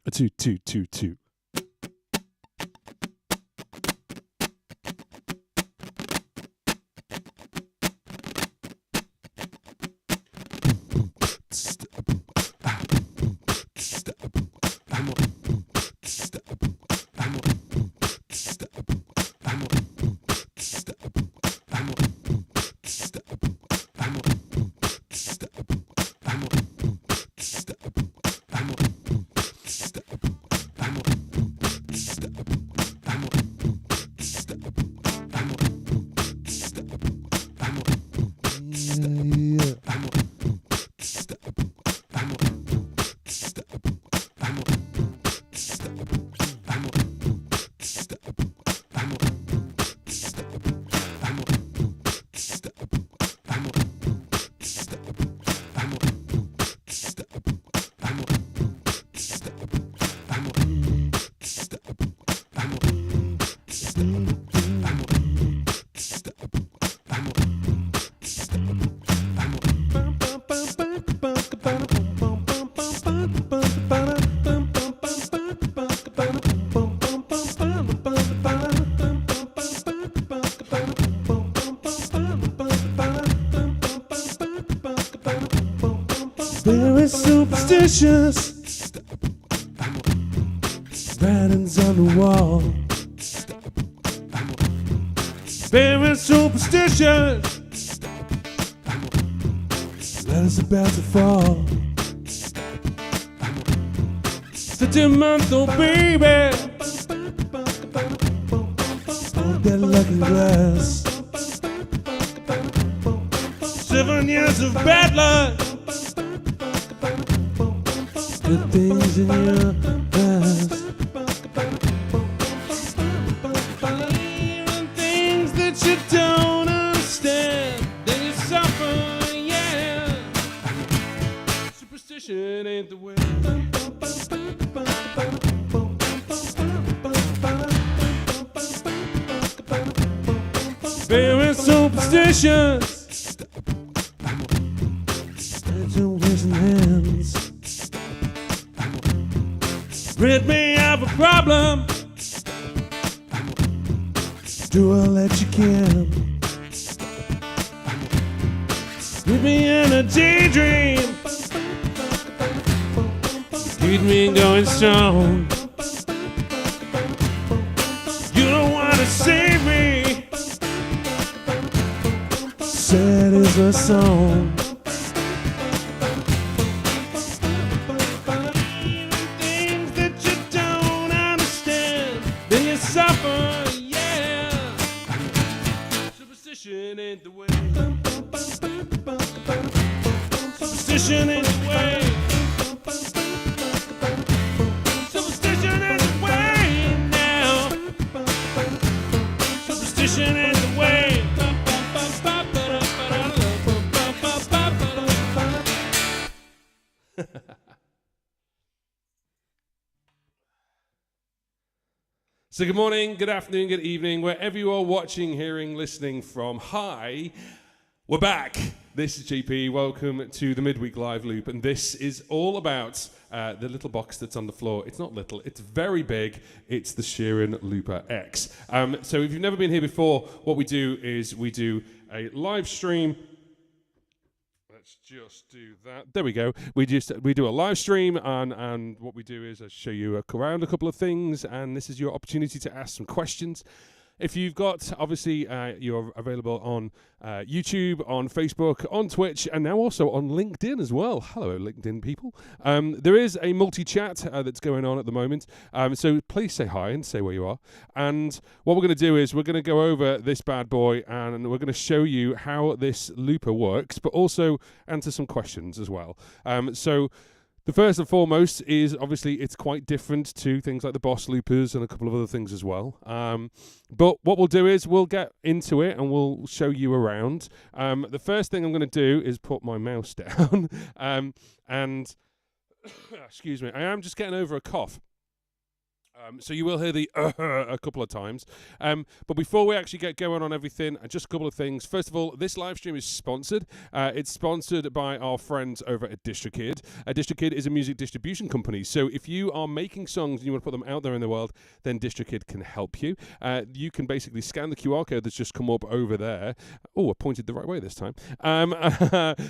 A two, two, two, two. Very superstitious, writings on the wall. Very superstitious, letters about to fall. Such a month-old baby, oh, that lucky glass. 7 years of bad luck. Good things in your past, even things that you don't understand, then you suffer, yeah. Superstition ain't the way. Very superstitious, your wisdom hands. Rid me of a problem. Do all that you can. Leave me in a daydream. Keep me going strong. You don't want to save me. Sad is my song. Suffer, yeah. Superstition ain't the way. Superstition ain't the way. Superstition ain't the way now. Superstition ain't the way. So good morning, good afternoon, good evening, wherever you are watching, hearing, listening from. Hi, we're back. This is GP. Welcome to the Midweek Live Loop. And this is all about the little box that's on the floor. It's not little, it's very big. It's the Sheeran Looper X. So if you've never been here before, what we do is we do a live stream. Let's just do that. There we go. We do a live stream, and what we do is I show you around a couple of things, and this is your opportunity to ask some questions. If you've got, obviously, you're available on YouTube, on Facebook, on Twitch, and now also on LinkedIn as well. Hello, LinkedIn people. There is a multi-chat that's going on at the moment, so please say hi and say where you are. And what we're going to do is we're going to go over this bad boy, and we're going to show you how this looper works, but also answer some questions as well. So the first and foremost is, obviously, it's quite different to things like the Boss loopers and a couple of other things as well. But what we'll do is we'll get into it and we'll show you around. The first thing I'm going to do is put my mouse down. And excuse me, I am just getting over a cough. So you will hear the a couple of times. But before we actually get going on everything, just a couple of things. First of all, this live stream is sponsored. It's sponsored by our friends over at DistroKid. DistroKid is a music distribution company. So if you are making songs and you want to put them out there in the world, then DistroKid can help you. You can basically scan the QR code that's just come up over there. Oh, I pointed the right way this time.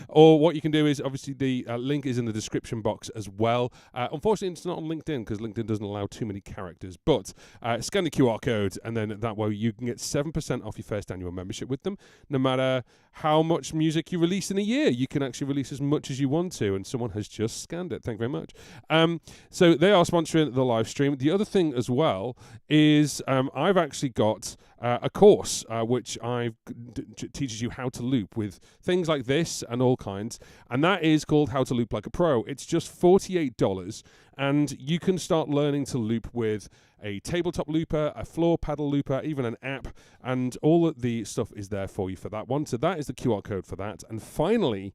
Or what you can do is, obviously, the link is in the description box as well. Unfortunately, it's not on LinkedIn because LinkedIn doesn't allow too many characters. But scan the QR code, and then that way you can get 7% off your first annual membership with them. No matter how much music you release in a year, you can actually release as much as you want to, and someone has just scanned it. Thank you very much. So they are sponsoring the live stream. The other thing as well is I've actually got a course which teaches you how to loop with things like this and all kinds, and that is called How to Loop Like a Pro. It's just $48, and you can start learning to loop with a tabletop looper, a floor pedal looper, even an app, and all of the stuff is there for you for that one. So that is the QR code for that. And finally,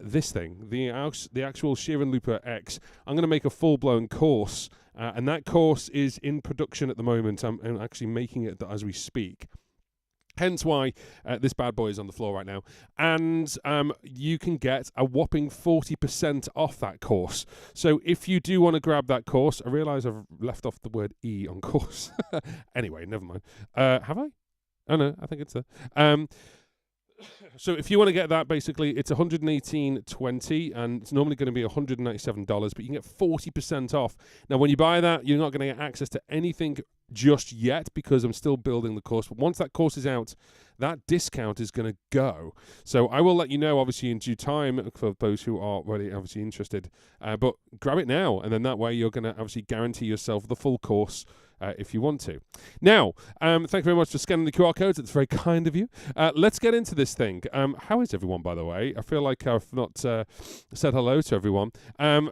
this thing, the actual Sheeran Looper X, I'm going to make a full-blown course, and that course is in production at the moment. I'm actually making it as we speak. Hence why this bad boy is on the floor right now. And you can get a whopping 40% off that course. So if you do want to grab that course, I realise I've left off the word E on course. Anyway, never mind. Have I? Oh, no, I think it's there. So if you want to get that, basically, it's $118.20, and it's normally going to be $197, but you can get 40% off. Now, when you buy that, you're not going to get access to anything just yet because I'm still building the course. But once that course is out, that discount is going to go. So I will let you know, obviously, in due time for those who are really obviously interested. But grab it now, and then that way you're going to obviously guarantee yourself the full course if you want to. Now, thank you very much for scanning the QR codes. It's very kind of you. Let's get into this thing. How is everyone, by the way? I feel like I've not said hello to everyone.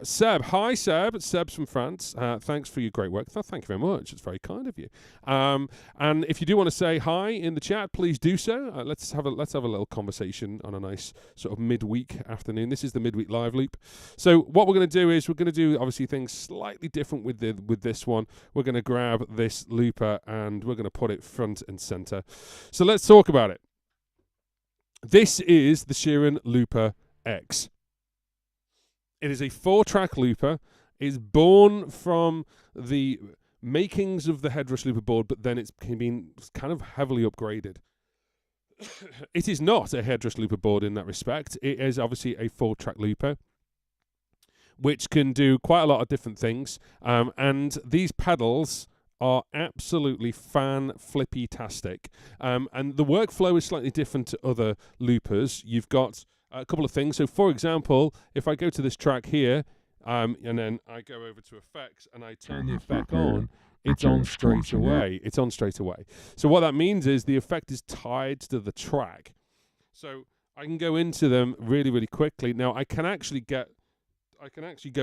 Seb. Hi, Seb. Seb's from France. Thanks for your great work. Thank you very much. It's very kind of you. And if you do want to say hi in the chat, please do so. Let's have a little conversation on a nice sort of midweek afternoon. This is the midweek live loop. So what we're going to do is we're going to do obviously things slightly different with this one. We're going to grab this looper and we're going to put it front and center. So let's talk about it. This is the Sheeran Looper X. It is a 4-track looper. It's born from the makings of the Headrush looper board, but then it's been kind of heavily upgraded. It is not a Headrush looper board in that respect. It is obviously a 4-track looper, which can do quite a lot of different things. And these pedals are absolutely fan-flippy-tastic. And the workflow is slightly different to other loopers. You've got a couple of things. So, for example, if I go to this track here, and then I go over to effects and I turn the effect on, it's on straight away. It's on straight away. So what that means is the effect is tied to the track. So I can go into them really, really quickly. Now, I can actually go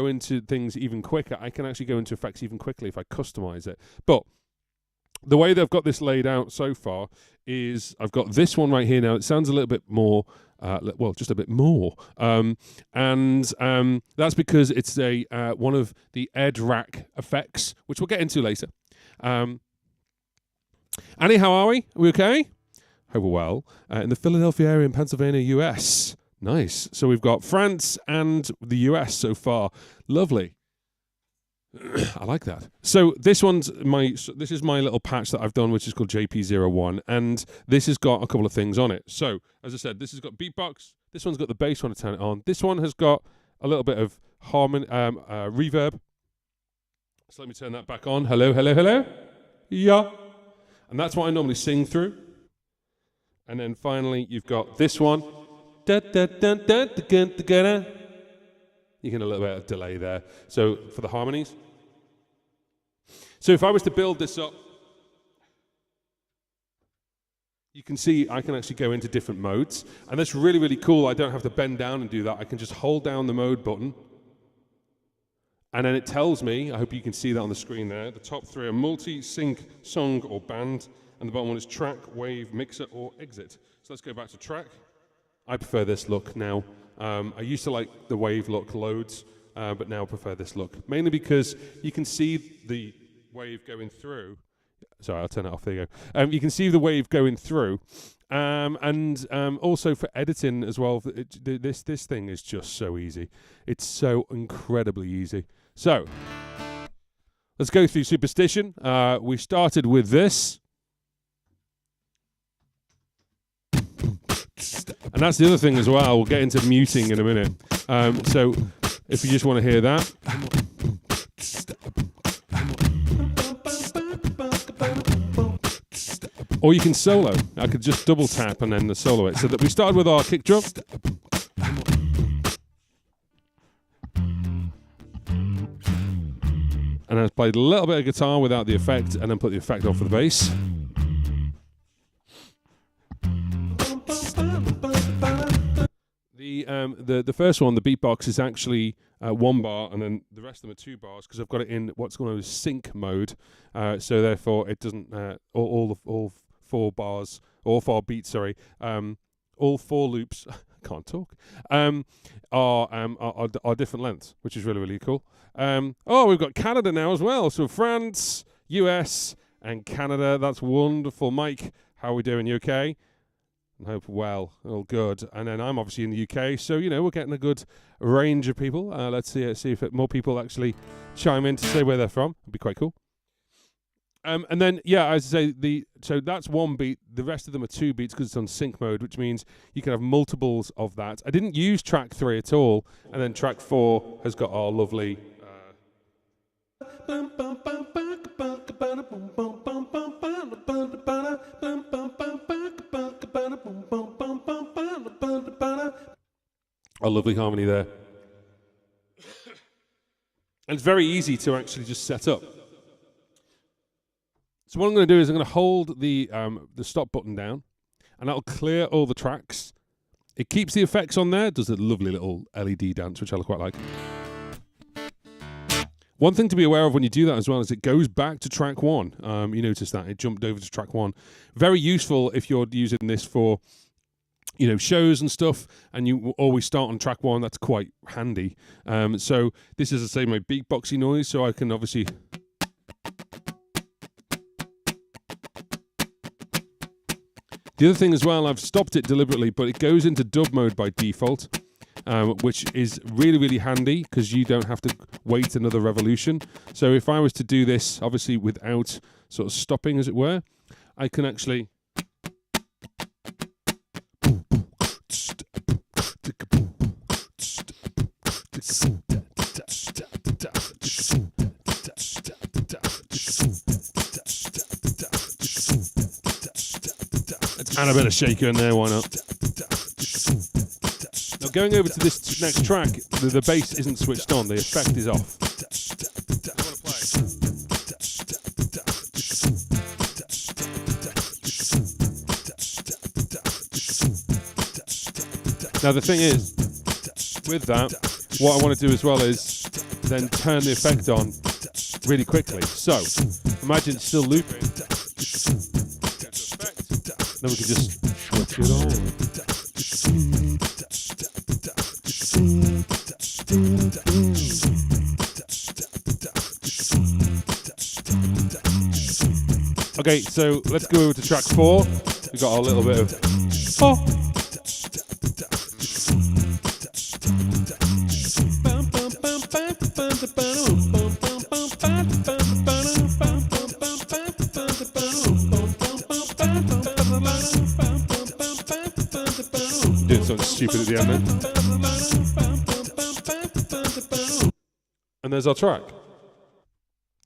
into things even quicker. I can actually go into effects even quickly if I customize it. But the way they've got this laid out so far is I've got this one right here now. It sounds a little bit more, just a bit more. And that's because it's one of the Ed Rack effects, which we'll get into later. Annie, how are we? Are we okay? Hope we're well. In the Philadelphia area in Pennsylvania, US. Nice. So we've got France and the US so far. Lovely. I like that. So this is my little patch that I've done, which is called JP01, and this has got a couple of things on it. So as I said, this has got beatbox. This one's got the bass when I turn it on. This one has got a little bit of harmony, reverb. So let me turn that back on. Hello, hello, hello. Yeah. And that's what I normally sing through. And then finally, you've got this one. You get a little bit of delay there. So for the harmonies. So if I was to build this up, you can see I can actually go into different modes. And that's really, really cool. I don't have to bend down and do that. I can just hold down the mode button. And then it tells me, I hope you can see that on the screen there, the top three are multi-sync, song, or band. And the bottom one is track, wave, mixer, or exit. So let's go back to track. I prefer this look now. I used to like the wave look loads, but now I prefer this look. Mainly because you can see the wave going through. Sorry, I'll turn it off. There you go. You can see the wave going through. And also for editing as well, this thing is just so easy. It's so incredibly easy. So let's go through Superstition. We started with this. And that's the other thing as well. We'll get into muting in a minute. So if you just want to hear that. Or you can solo. I could just double tap and then the solo it. So that we started with our kick drum. And I played a little bit of guitar without the effect and then put the effect on for the bass. The first one, the beatbox, is actually 1 bar, and then the rest of them are 2 bars because I've got it in what's called sync mode. So therefore, it doesn't all 4 bars, all 4 beats. Sorry, all 4 loops. Can't talk. Are different lengths, which is really, really cool. We've got Canada now as well. So France, US, and Canada. That's wonderful. Mike, how are we doing? You okay? I hope well, all good. And then I'm obviously in the UK, so we're getting a good range of people. Let's see if more people actually chime in to say where they're from. It'd be quite cool. And then as I say, so that's 1 beat. The rest of them are 2 beats because it's on sync mode, which means you can have multiples of that. I didn't use track 3 at all, and then track 4 has got our lovely. A lovely harmony there. And it's very easy to actually just set up. So what I'm going to do is I'm going to hold the stop button down, and that'll clear all the tracks. It keeps the effects on there, does a lovely little LED dance, which I quite like. One thing to be aware of when you do that as well is it goes back to track 1. You notice that it jumped over to track 1. Very useful if you're using this for shows and stuff, and you always start on track 1. That's quite handy. So this is, I say, my beatboxy noise, so I can obviously. The other thing as well, I've stopped it deliberately, but it goes into dub mode by default, which is really, really handy because you don't have to wait another revolution. So if I was to do this, obviously without sort of stopping, as it were, I can actually. And a bit of shaker in there, why not? Now going over to this next track, the bass isn't switched on, the effect is off. Now the thing is, with that, what I want to do as well is then turn the effect on really quickly. So, imagine it's still looping. Then we can just switch it on. Okay, so let's go over to track 4. We've got our little bit of. Doing something stupid at the end then. And there's our track.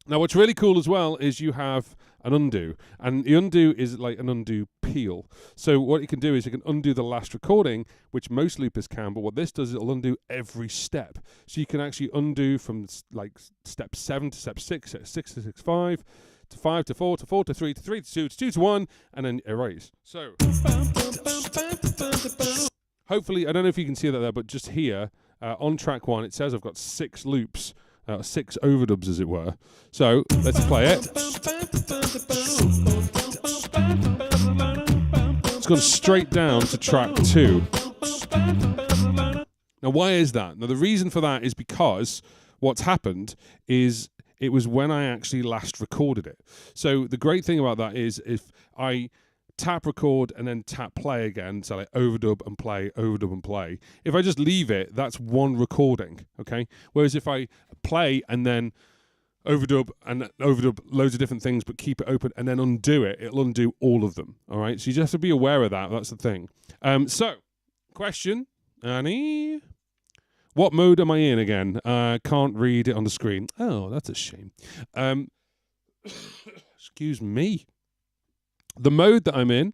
Now what's really cool as well is you have an undo, and the undo is like an undo peel. So what you can do is you can undo the last recording, which most loopers can, but what this does is it'll undo every step. So you can actually undo from like step 7 to step 6, step 6 to 6, 5 to 5 to 4 to 4 to 3 to 3 to 2 to 2 to 1, and then erase. So hopefully, I don't know if you can see that there, but just here on track 1 it says I've got 6 loops, 6 overdubs as it were. So let's play it. It's gone straight down to track 2. Now why is that? Now the reason for that is because what's happened is it was when I actually last recorded it. So the great thing about that is if I tap record and then tap play again, so like overdub and play, overdub and play. If I just leave it, that's one recording, okay? Whereas if I play and then overdub and overdub loads of different things, but keep it open and then undo it, it'll undo all of them, all right? So you just have to be aware of that. That's the thing. So, question, Annie. What mode am I in again? Can't read it on the screen. Oh, that's a shame. Excuse me. The mode that I'm in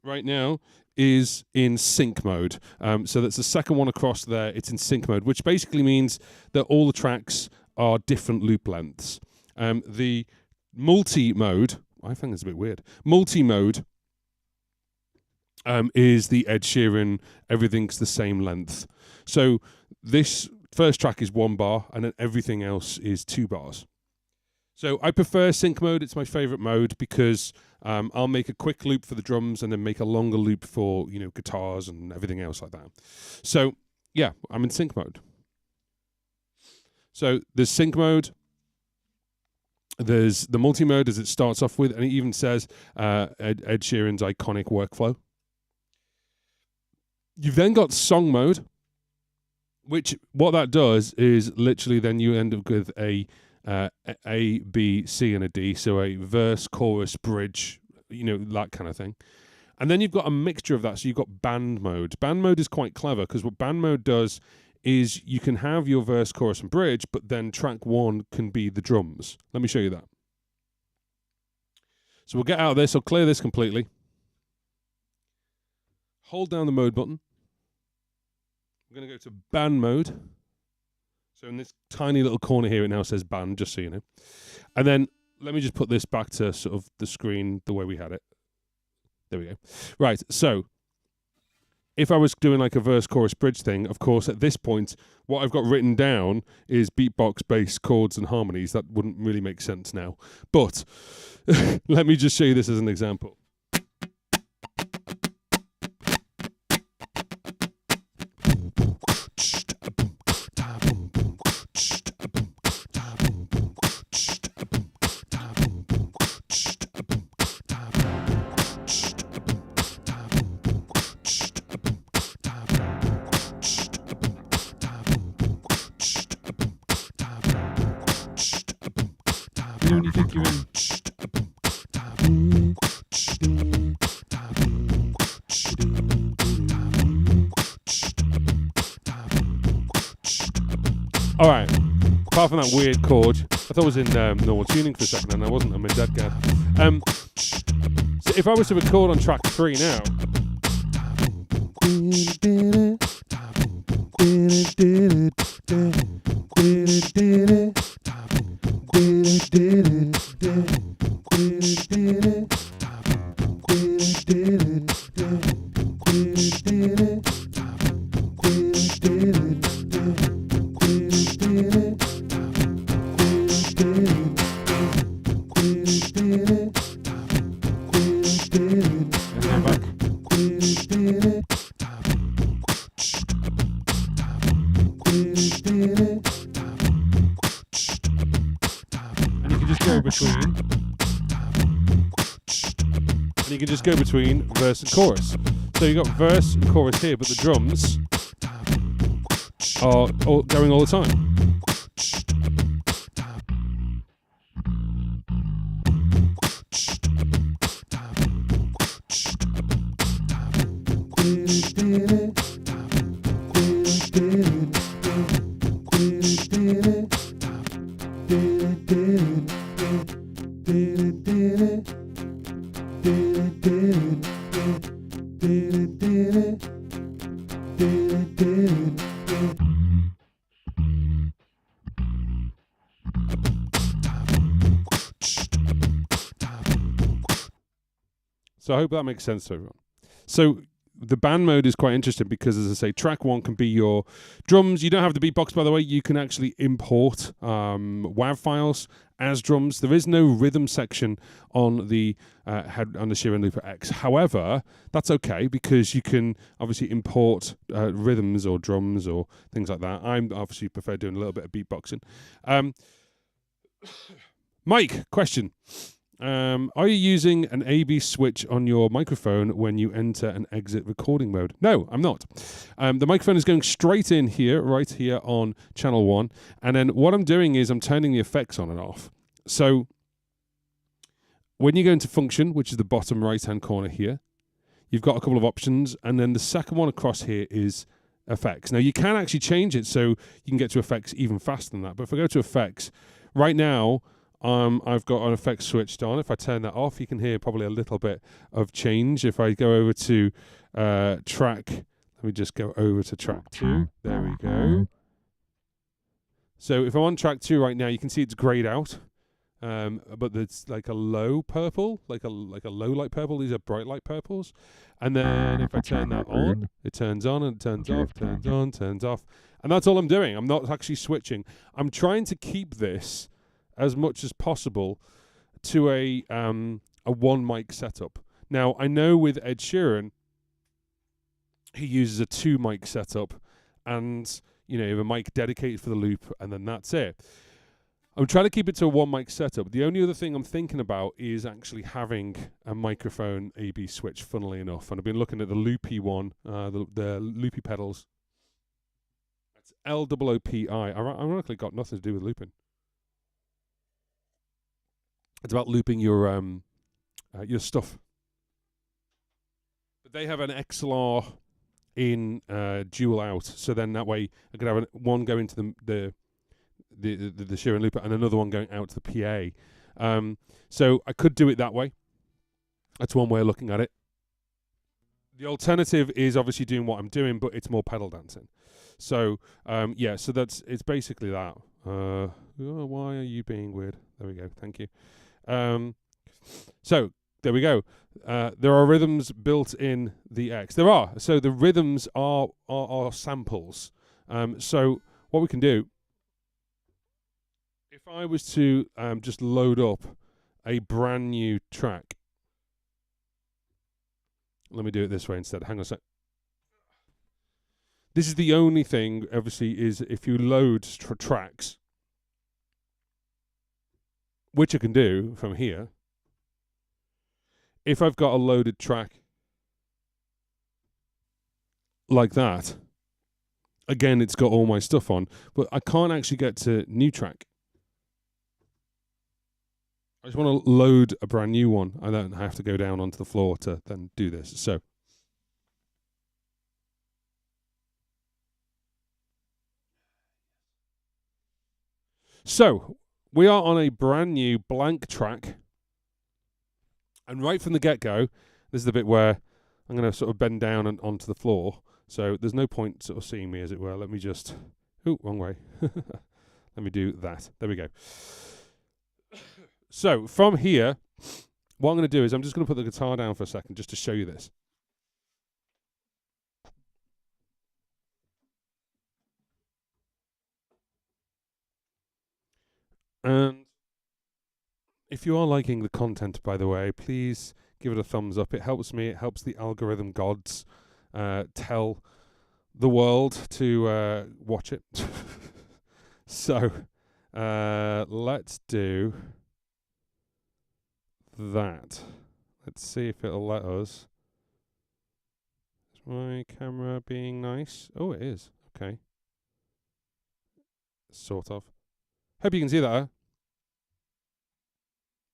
right now is in sync mode. So that's the second one across there. It's in sync mode, which basically means that all the tracks are different loop lengths. The multi-mode, I think it's a bit weird. Multi-mode is the Ed Sheeran, everything's the same length. So this first track is 1 bar, and then everything else is 2 bars. So I prefer sync mode. It's my favorite mode because I'll make a quick loop for the drums and then make a longer loop for, you know, guitars and everything else like that. So yeah, I'm in sync mode. So there's sync mode. There's the multi-mode as it starts off with, and it even says Ed Sheeran's iconic workflow. You've then got song mode, which what that does is literally then you end up with a B, C, and a D, so a verse, chorus, bridge, you know, that kind of thing. And then you've got a mixture of that, so you've got band mode. Band mode is quite clever, because what band mode does is you can have your verse, chorus, and bridge, but then track 1 can be the drums. Let me show you that. So we'll get out of this, I'll clear this completely. Hold down the mode button. We're going to go to band mode. So in this tiny little corner here, it now says band, just so you know. And then let me just put this back to sort of the screen the way we had it. There we go. Right, so if I was doing like a verse, chorus, bridge thing, of course, at this point, what I've got written down is beatbox, bass, chords, and harmonies. That wouldn't really make sense now. But let me just show you this as an example. You think you're in. All right. Apart from that weird chord, I thought it was in normal tuning for a second, and I wasn't. I'm in dead gad. So if I was to record on track 3 now. Go between verse and chorus. So you've got verse and chorus here, but the drums are going all the time. So I hope that makes sense to everyone. So the band mode is quite interesting because, as I say, track 1 can be your drums. You don't have the beatbox, by the way. You can actually import WAV files as drums. There is no rhythm section on the Sheeran Looper X. However, that's okay because you can obviously import rhythms or drums or things like that. I obviously prefer doing a little bit of beatboxing. Mike, question. Are you using an A/B switch on your microphone when you enter and exit recording mode? No, I'm not. The microphone is going straight in here, right here on channel 1. And then what I'm doing is I'm turning the effects on and off. So when you go into function, which is the bottom right-hand corner here, you've got a couple of options. And then the second one across here is effects. Now, you can actually change it so you can get to effects even faster than that. But if I go to effects, right now, I've got an effect switched on. If I turn that off, you can hear probably a little bit of change. If I go over to track, let me just go over to track 2. There we go. So if I'm on track 2 right now, you can see it's grayed out, but it's like a low purple, like a low light purple. These are bright light purples. And then if I turn that on, it turns on and it turns off, turns on, turns off. And that's all I'm doing. I'm not actually switching. I'm trying to keep this as much as possible to a one mic setup. Now, I know with Ed Sheeran, he uses a 2 mic setup, and you have a mic dedicated for the loop, and then that's it. I'm trying to keep it to a 1 mic setup. The only other thing I'm thinking about is actually having a microphone A/B switch, funnily enough. And I've been looking at the loopy one, the loopy pedals. That's LOOPI. Ironically, got nothing to do with looping. It's about looping your stuff. But they have an XLR in dual out, so then that way I could have one go into the Sheeran looper and another one going out to the PA. So I could do it that way. That's one way of looking at it. The alternative is obviously doing what I'm doing, but it's more pedal dancing. So so it's basically that. Why are you being weird? There we go. Thank you. So there we go. There are rhythms built in the X. There are. So the rhythms are samples. So what we can do, if I was to just load up a brand new track, let me do it this way instead. Hang on a sec. This is the only thing, obviously, is if you load tracks, which I can do from here. If I've got a loaded track like that, again, it's got all my stuff on, but I can't actually get to new track. I just want to load a brand new one. I don't have to go down onto the floor to then do this. So we are on a brand new blank track. And right from the get-go, this is the bit where I'm going to sort of bend down and onto the floor. So there's no point sort of seeing me, as it were. Let me just... Oh, wrong way. Let me do that. There we go. So from here, what I'm going to do is I'm just going to put the guitar down for a second just to show you this. And if you are liking the content, by the way, please give it a thumbs up. It helps me. It helps the algorithm gods tell the world to watch it. So let's do that. Let's see if it'll let us. Is my camera being nice? Oh, it is. Okay. Sort of. Hope you can see that. Huh?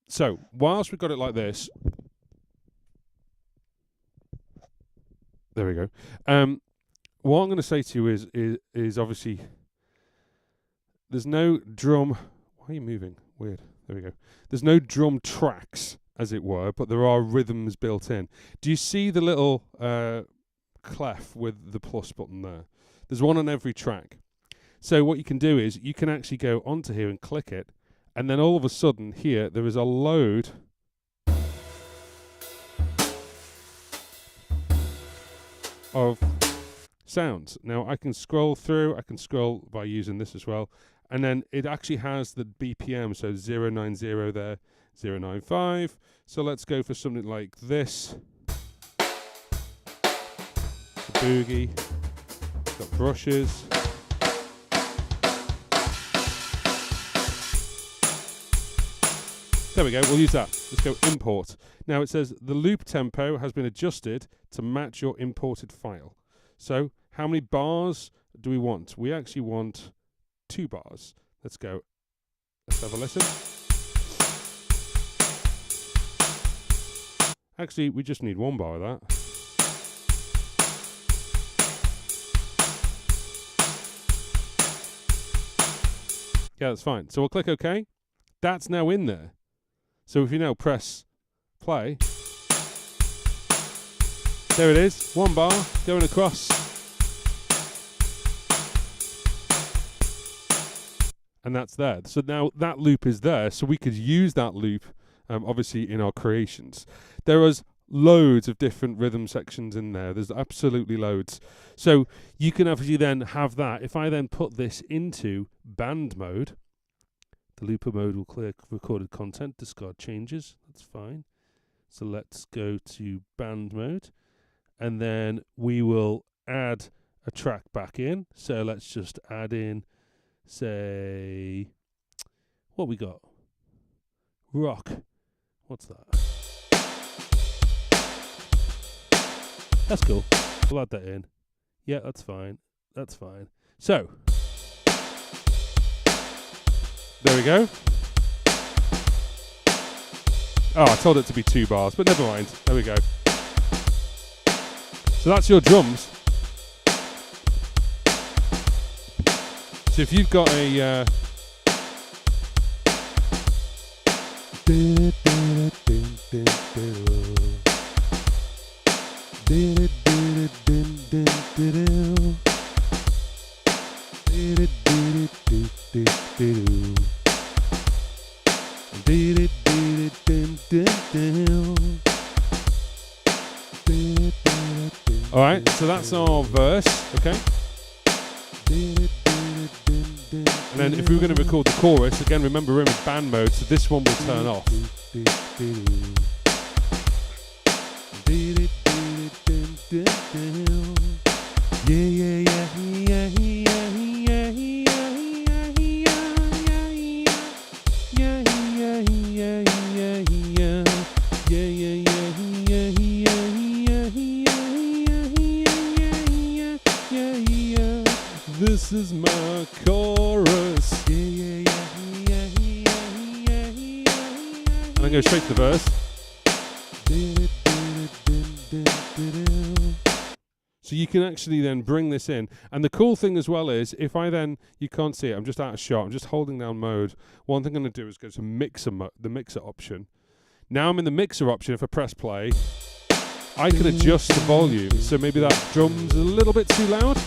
So, whilst we've got it like this, there we go. What I'm going to say to you is obviously there's no drum. Why are you moving? Weird. There we go. There's no drum tracks, as it were, but there are rhythms built in. Do you see the little clef with the plus button there? There's one on every track. So what you can do is you can actually go onto here and click it, and then all of a sudden here there is a load of sounds. Now I can scroll through, I can scroll by using this as well, and then it actually has the BPM, so 090 there, 095. So let's go for something like this. The boogie, got brushes. There we go, we'll use that. Let's go import. Now it says the loop tempo has been adjusted to match your imported file. So how many bars do we want? We actually want 2 bars. Let's go. Let's have a listen. Actually, we just need 1 bar of that. Yeah, that's fine. So we'll click OK. That's now in there. So if you now press play, there it is, 1 bar going across. And that's there. So now that loop is there, so we could use that loop, obviously, in our creations. There was loads of different rhythm sections in there. There's absolutely loads. So you can obviously then have that. If I then put this into band mode, the looper mode will clear recorded content, discard changes. That's fine. So let's go to band mode, and then we will add a track back in. So let's just add in, say, what we got? Rock. What's that? That's cool. We'll add that in. Yeah, that's fine. That's fine. So, there we go. Oh, I told it to be 2 bars, but never mind. There we go. So that's your drums. So if you've got a all right, so that's our verse, okay? And then if we were going to record the chorus, again, remember we're in band mode, so this one will turn off. This is my chorus. And then go straight to the verse. So you can actually then bring this in. And the cool thing as well is, if I then, you can't see it, I'm just out of shot, I'm just holding down mode. One thing I'm going to do is go to the mixer option. Now I'm in the mixer option. If I press play, I can adjust the volume. So maybe that drum's a little bit too loud.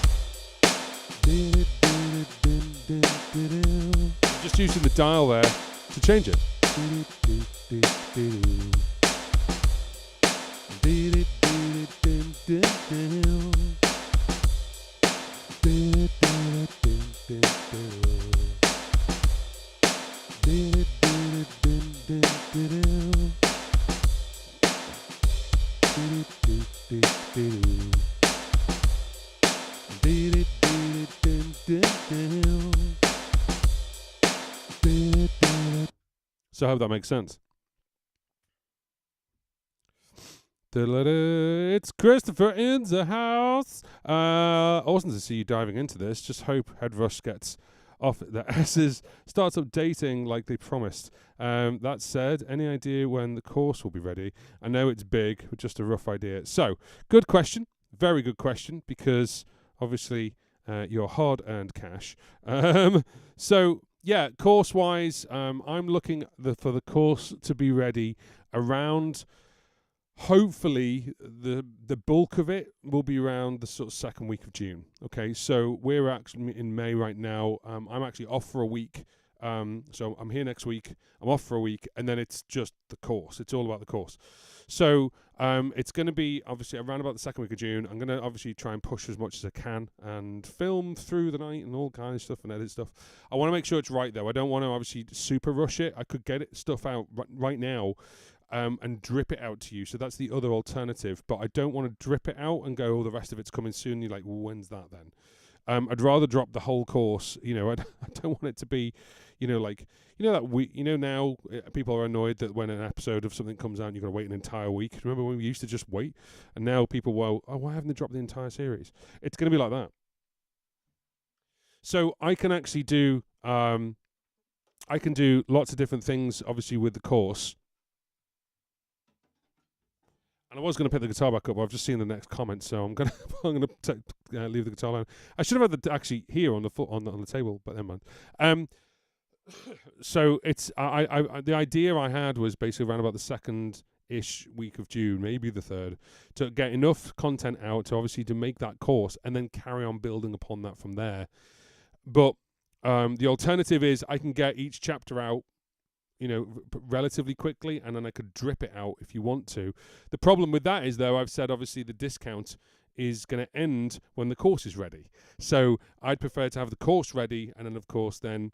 Just using the dial there to change it. So I hope that makes sense. It's Christopher in the house. Awesome to see you diving into this. Just hope Headrush gets off the S's, starts updating like they promised. That said, any idea when the course will be ready? I know it's big, but just a rough idea. So, good question. Very good question, because obviously your hard-earned cash. So, yeah, course-wise, I'm looking for the course to be ready around, hopefully, the bulk of it will be around the sort of second week of June. Okay, so we're actually in May right now. I'm actually off for a week. So I'm here next week. I'm off for a week, and then it's just the course. It's all about the course. So it's going to be obviously around about the second week of June. I'm going to obviously try and push as much as I can and film through the night and all kinds of stuff and edit stuff. I want to make sure it's right, though. I don't want to obviously super rush it. I could get stuff out right now and drip it out to you. So that's the other alternative. But I don't want to drip it out and go, oh, the rest of it's coming soon. You're like, well, when's that then? I'd rather drop the whole course. You know, I don't want it to be, you know, like, you know that we, you know, now people are annoyed that when an episode of something comes out, you've got to wait an entire week. Remember when we used to just wait, and now people, well, oh, why haven't they dropped the entire series? It's going to be like that. So I can actually do, I can do lots of different things, obviously with the course. And I was going to pick the guitar back up, but I've just seen the next comment, so I'm gonna leave the guitar alone. I should have had the actually here on the on the table, but never mind. So it's I the idea I had was basically around about the second-ish week of June, maybe the third, to get enough content out to obviously to make that course and then carry on building upon that from there. But the alternative is I can get each chapter out, you know, relatively quickly, and then I could drip it out if you want to. The problem with that is, though, I've said obviously the discount is going to end when the course is ready. So I'd prefer to have the course ready and then, of course, then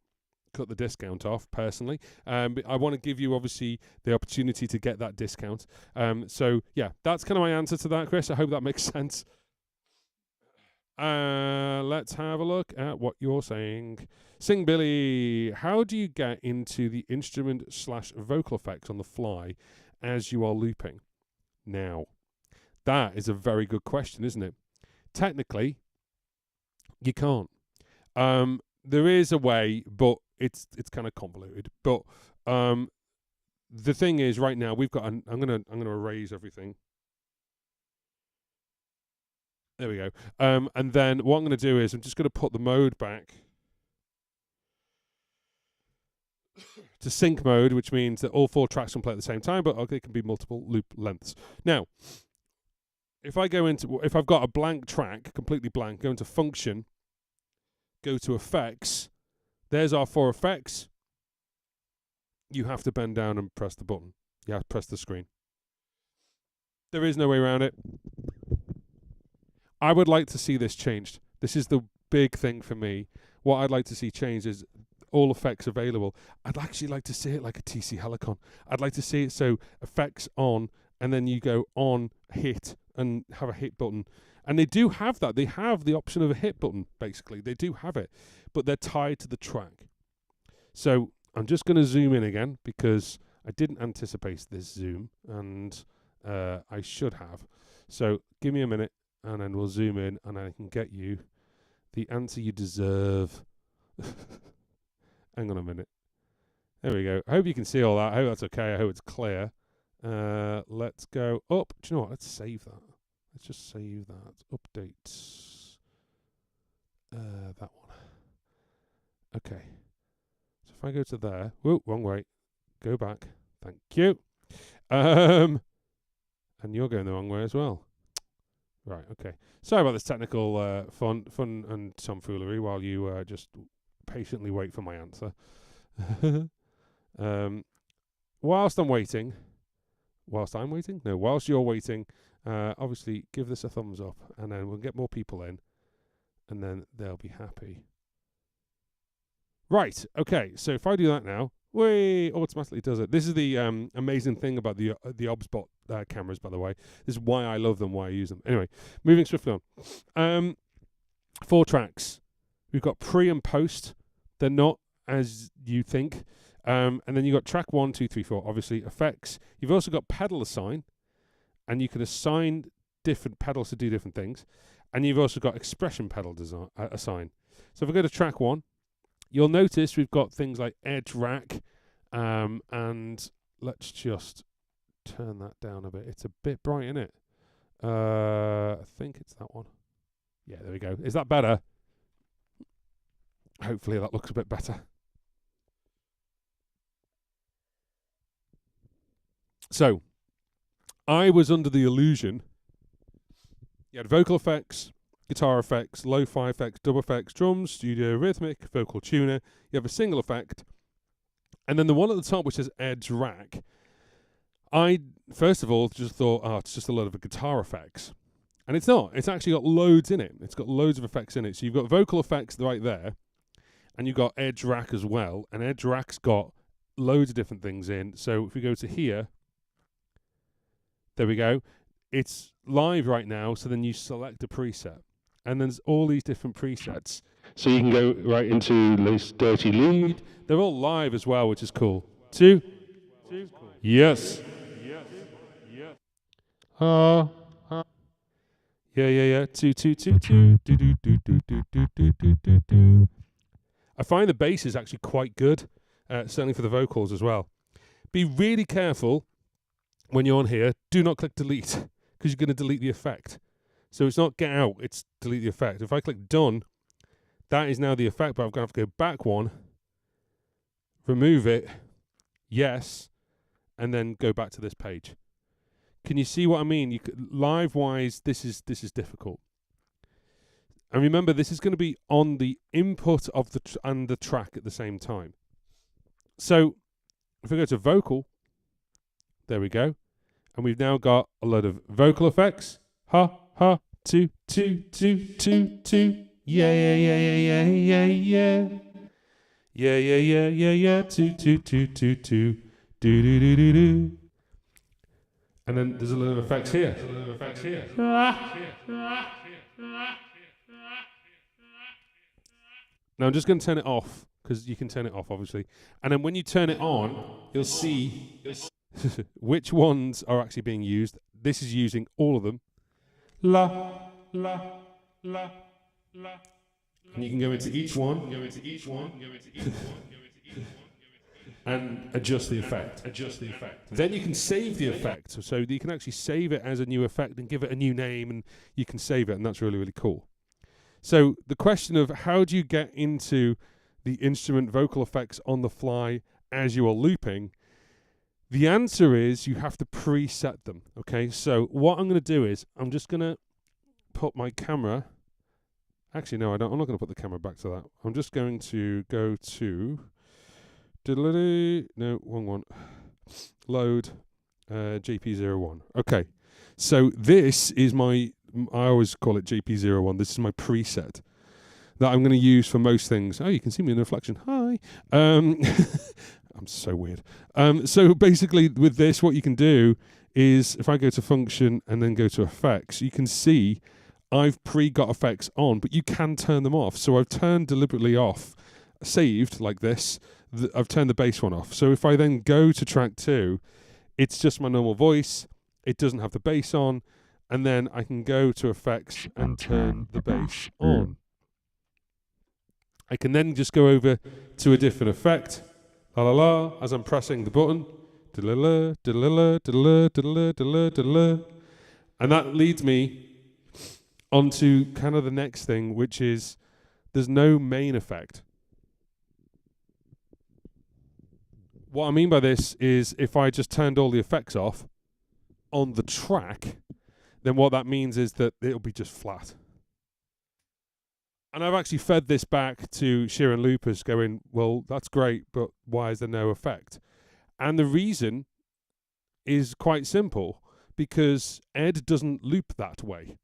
cut the discount off personally. But I want to give you obviously the opportunity to get that discount. So yeah, that's kind of my answer to that, Chris. I hope that makes sense. Let's have a look at what you're saying. Sing Billy, how do you get into the instrument/vocal effects on the fly as you are looping? Now, that is a very good question, isn't it? Technically, you can't. There is a way, but it's kind of convoluted. But the thing is, right now we've got. I'm gonna erase everything. There we go. And then what I'm going to do is I'm just going to put the mode back to sync mode, which means that all 4 tracks can play at the same time, but okay, it can be multiple loop lengths. Now, if I've got a blank track, completely blank, go into function, go to effects, there's our 4 effects. You have to bend down and press the button. You have to press the screen. There is no way around it. I would like to see this changed. This is the big thing for me. What I'd like to see changed is all effects available. I'd actually like to see it like a TC Helicon. I'd like to see it so effects on, and then you go on, hit, and have a hit button. And they do have that. They have the option of a hit button, basically. They do have it. But they're tied to the track. So I'm just going to zoom in again because I didn't anticipate this zoom, and I should have. So give me a minute. And then we'll zoom in, and I can get you the answer you deserve. Hang on a minute. There we go. I hope you can see all that. I hope that's okay. I hope it's clear. Let's go up. Do you know what? Let's save that. Let's just save that. Updates. That one. Okay. So if I go to there. Whoa, wrong way. Go back. Thank you. And you're going the wrong way as well. Right, okay. Sorry about this technical fun and tomfoolery while you just patiently wait for my answer. Whilst you're waiting, obviously give this a thumbs up, and then we'll get more people in, and then they'll be happy. Right, okay, so if I do that now, automatically does it. This is the amazing thing about the OBSBot cameras, by the way. This is why I love them, why I use them. Anyway, moving swiftly on. 4 tracks. We've got pre and post. They're not as you think. And then you've got track 1, 2, 3, 4, obviously, effects. You've also got pedal assign, and you can assign different pedals to do different things. And you've also got expression pedal assign. So if we go to track 1, you'll notice we've got things like edge rack, and let's just turn that down a bit. It's a bit bright, isn't it? I think it's that one. Yeah, there we go. Is that better? Hopefully that looks a bit better. So, I was under the illusion you had vocal effects, guitar effects, lo-fi effects, dub effects, drums, studio rhythmic, vocal tuner. You have a single effect. And then the one at the top which says edge rack, I, first of all, just thought, it's just a lot of guitar effects. And it's not. It's actually got loads in it. It's got loads of effects in it. So you've got vocal effects right there, and you've got edge rack as well. And edge rack's got loads of different things in. So if we go to here, there we go. It's live right now, so then you select a preset. and there's all these different presets. So you can go right into this dirty lead. They're all live as well, which is cool. Two. Yes. Yeah. Two. Do. I find the bass is actually quite good, certainly for the vocals as well. Be really careful when you're on here. Do not click delete, because you're going to delete the effect. So it's not get out, it's delete the effect. If I click done, that is now the effect, but I'm going to have to go back one, remove it, yes, and then go back to this page. Can you see what I mean? Live-wise, this is difficult. And remember, this is going to be on the input of and the track at the same time. So if we go to vocal, there we go. And we've now got a load of vocal effects. Ha, ha, two. Yeah. Yeah. Two. Do. And then there's a lot of effects here. Now I'm just going to turn it off, because you can turn it off, obviously. And then when you turn it on, you'll see which ones are actually being used. This is using all of them. La. And you can go into each one. And adjust the effect. Then you can save the effect. So you can actually save it as a new effect and give it a new name, and you can save it, and that's really, really cool. So the question of how do you get into the instrument vocal effects on the fly as you are looping, the answer is you have to preset them. Okay, so what I'm going to do is I'm just going to put my camera. Actually, no, I'm not going to put the camera back to that. I'm just going to go to no, wrong one. Load JP01. Okay, so this is I always call it JP01. This is my preset that I'm going to use for most things. Oh, you can see me in the reflection. Hi. I'm so weird. So basically with this, what you can do is if I go to function and then go to effects, you can see I've got effects on, but you can turn them off. So I've turned deliberately off, saved like this. I've turned the bass one off. So if I then go to track 2, it's just my normal voice. It doesn't have the bass on. And then I can go to effects and turn the bass on. I can then just go over to a different effect. La la la, as I'm pressing the button. And that leads me onto kind of the next thing, which is there's no main effect. What I mean by this is if I just turned all the effects off on the track, then what that means is that it'll be just flat. And I've actually fed this back to Sheeran loopers going, well, that's great, but why is there no effect? And the reason is quite simple, because Ed doesn't loop that way.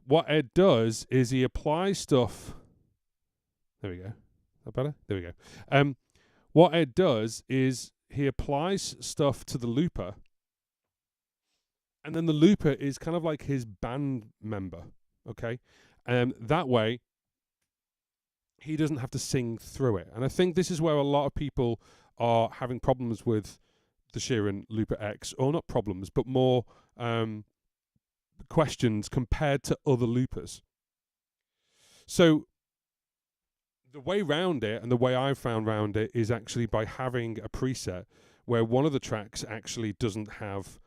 What Ed does is he applies stuff. There we go. Is that better? There we go. What Ed does is he applies stuff to the looper, and then the looper is kind of like his band member, okay? That way, he doesn't have to sing through it. And I think this is where a lot of people are having problems with the Sheeran Looper X, or not problems, but more questions compared to other loopers. So the way round it, and the way I've found round it, is actually by having a preset where one of the tracks actually doesn't have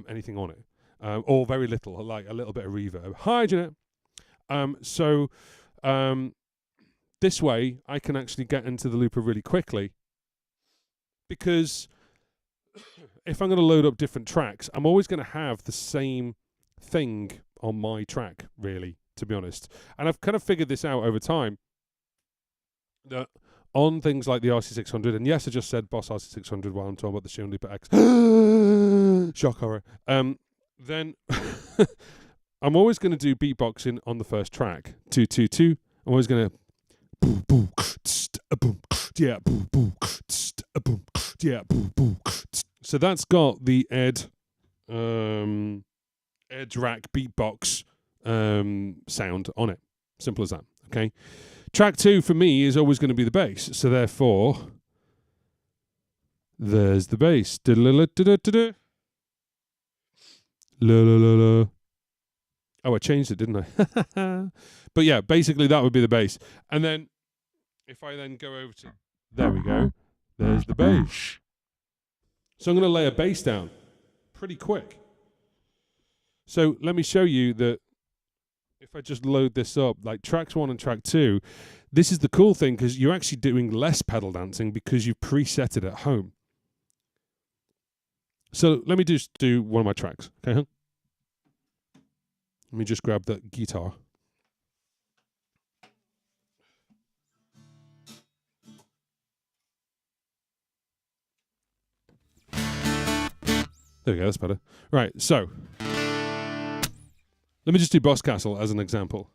anything on it, or very little, like a little bit of reverb. Hi, Jeanette. This way I can actually get into the looper really quickly, because if I'm going to load up different tracks, I'm always going to have the same thing on my track, really, to be honest. And I've kind of figured this out over time, that on things like the RC600, and yes, I just said Boss RC600 while I'm talking about the Sheeran Looper X. Shock horror. Then I'm always going to do beatboxing on the first track. 2 2 2. I'm always going to boom boom boom yeah boom boom boom yeah boom boom. So that's got the Ed rack beatbox sound on it. Simple as that. Okay. Track 2 for me is always going to be the bass. So therefore, there's the bass. Oh, I changed it, didn't I? But yeah, basically that would be the bass. And then if I then go over to, there we go. There's the bass. So I'm going to lay a bass down pretty quick. So let me show you that if I just load this up, like tracks 1 and track 2, this is the cool thing because you're actually doing less pedal dancing because you've preset it at home. So let me just do one of my tracks, okay? Let me just grab the guitar. There we go, that's better. Right, so let me just do Boss Castle as an example.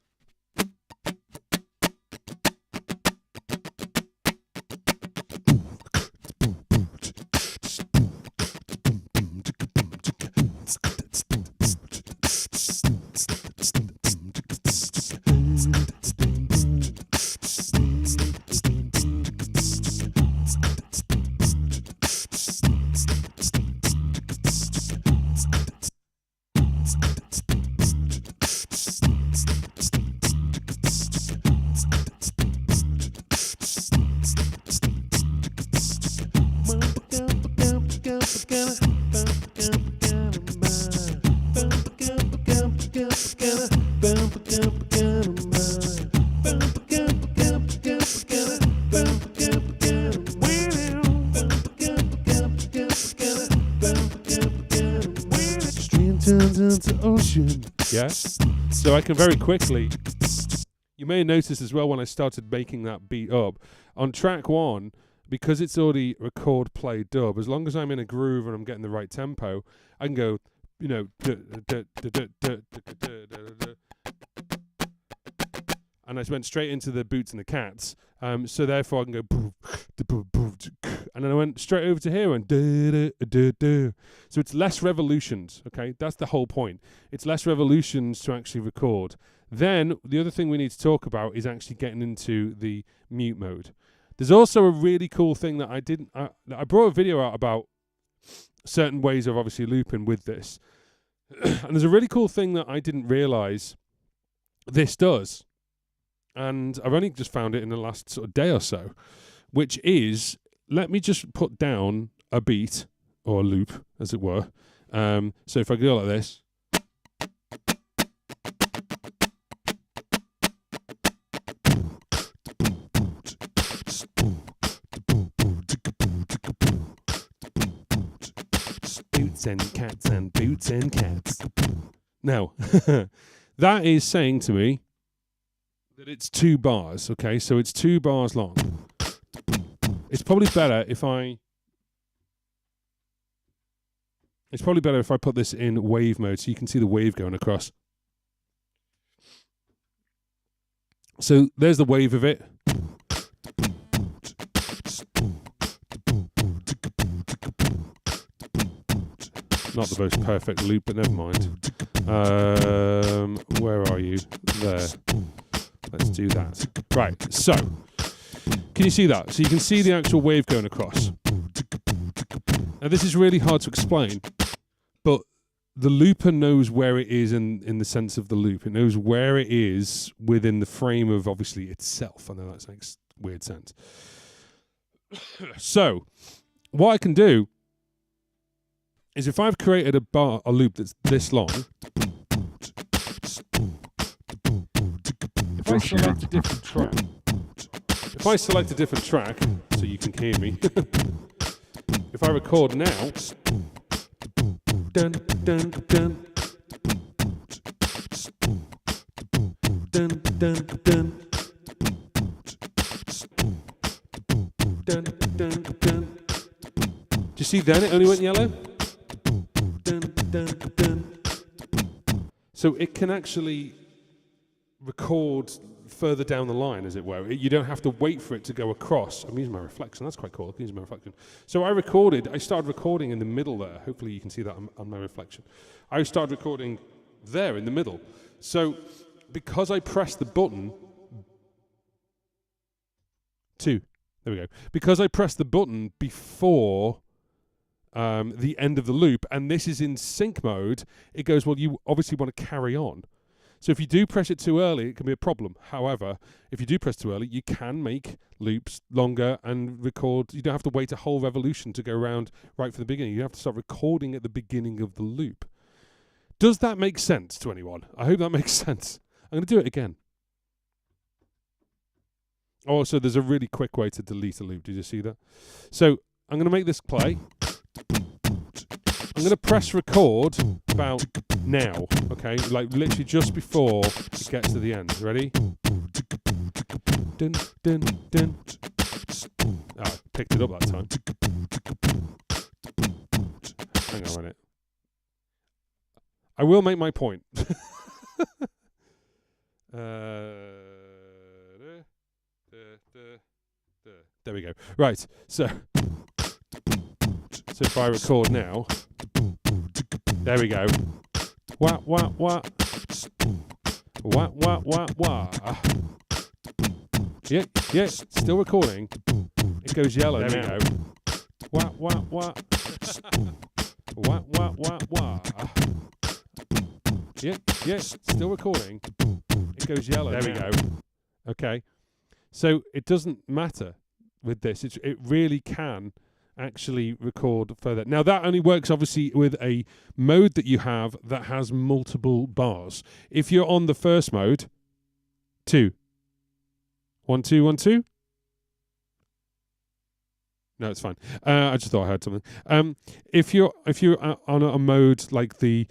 Yeah, so I can very quickly, you may notice as well when I started making that beat up, on track 1, because it's already record, play, dub, as long as I'm in a groove and I'm getting the right tempo, I can go, you know, and I went straight into the boots and the cats, so therefore I can go, and then I went straight over to here and so it's less revolutions, okay? That's the whole point. It's less revolutions to actually record. Then the other thing we need to talk about is actually getting into the mute mode. There's also a really cool thing that I brought a video out about certain ways of obviously looping with this. And there's a really cool thing that I didn't realize this does. And I've only just found it in the last sort of day or so, which is, let me just put down a beat, or a loop, as it were. So if I go like this. Boots and cats and boots and cats. Now, that is saying to me that it's 2 bars, okay? So it's 2 bars long. It's probably better if I put this in wave mode so you can see the wave going across. So there's the wave of it. Not the most perfect loop, but never mind. Where are you? There. Let's do that. Right, so can you see that? So you can see the actual wave going across. Now this is really hard to explain, but the looper knows where it is in the sense of the loop. It knows where it is within the frame of obviously itself. I know that makes weird sense. So what I can do is if I've created a loop that's this long, if I select a different track, so you can hear me, if I record now, dun, dun, dun, dun, dun, dun, dun, dun, dun. Do you see then it only went yellow? Dun, dun, dun. So it can actually record further down the line, as it were. You don't have to wait for it to go across. I'm using my reflection. That's quite cool. I'm using my reflection. So I started recording in the middle there. Hopefully you can see that on my reflection. I started recording there in the middle. So because I pressed the button, 2, there we go. Because I pressed the button before the end of the loop, and this is in sync mode, it goes, well, you obviously want to carry on. So if you do press it too early, it can be a problem. However, if you do press too early, you can make loops longer and record. You don't have to wait a whole revolution to go around right from the beginning. You have to start recording at the beginning of the loop. Does that make sense to anyone? I hope that makes sense. I'm going to do it again. Oh, so there's a really quick way to delete a loop. Did you see that? So I'm going to make this play. I'm going to press record about now, okay? Like literally just before it gets to the end. Ready? Dun, dun, dun. Oh, I picked it up that time. Hang on a minute. I will make my point. There we go. Right, so if I record now, there we go. Wah, wah, wah. Wah, wah, wah, wah. Yeah, still recording. It goes yellow there now. We go. Wah, wah, wah. Wah, wah, wah, wah. Yeah, still recording. It goes yellow there now. We go. Okay. So it doesn't matter with this. It really can actually record further. Now that only works obviously with a mode that you have that has multiple bars. If you're on the first mode, 2. 1, 2, 1, 2. No, it's fine. I just thought I heard something. If you're on a mode like the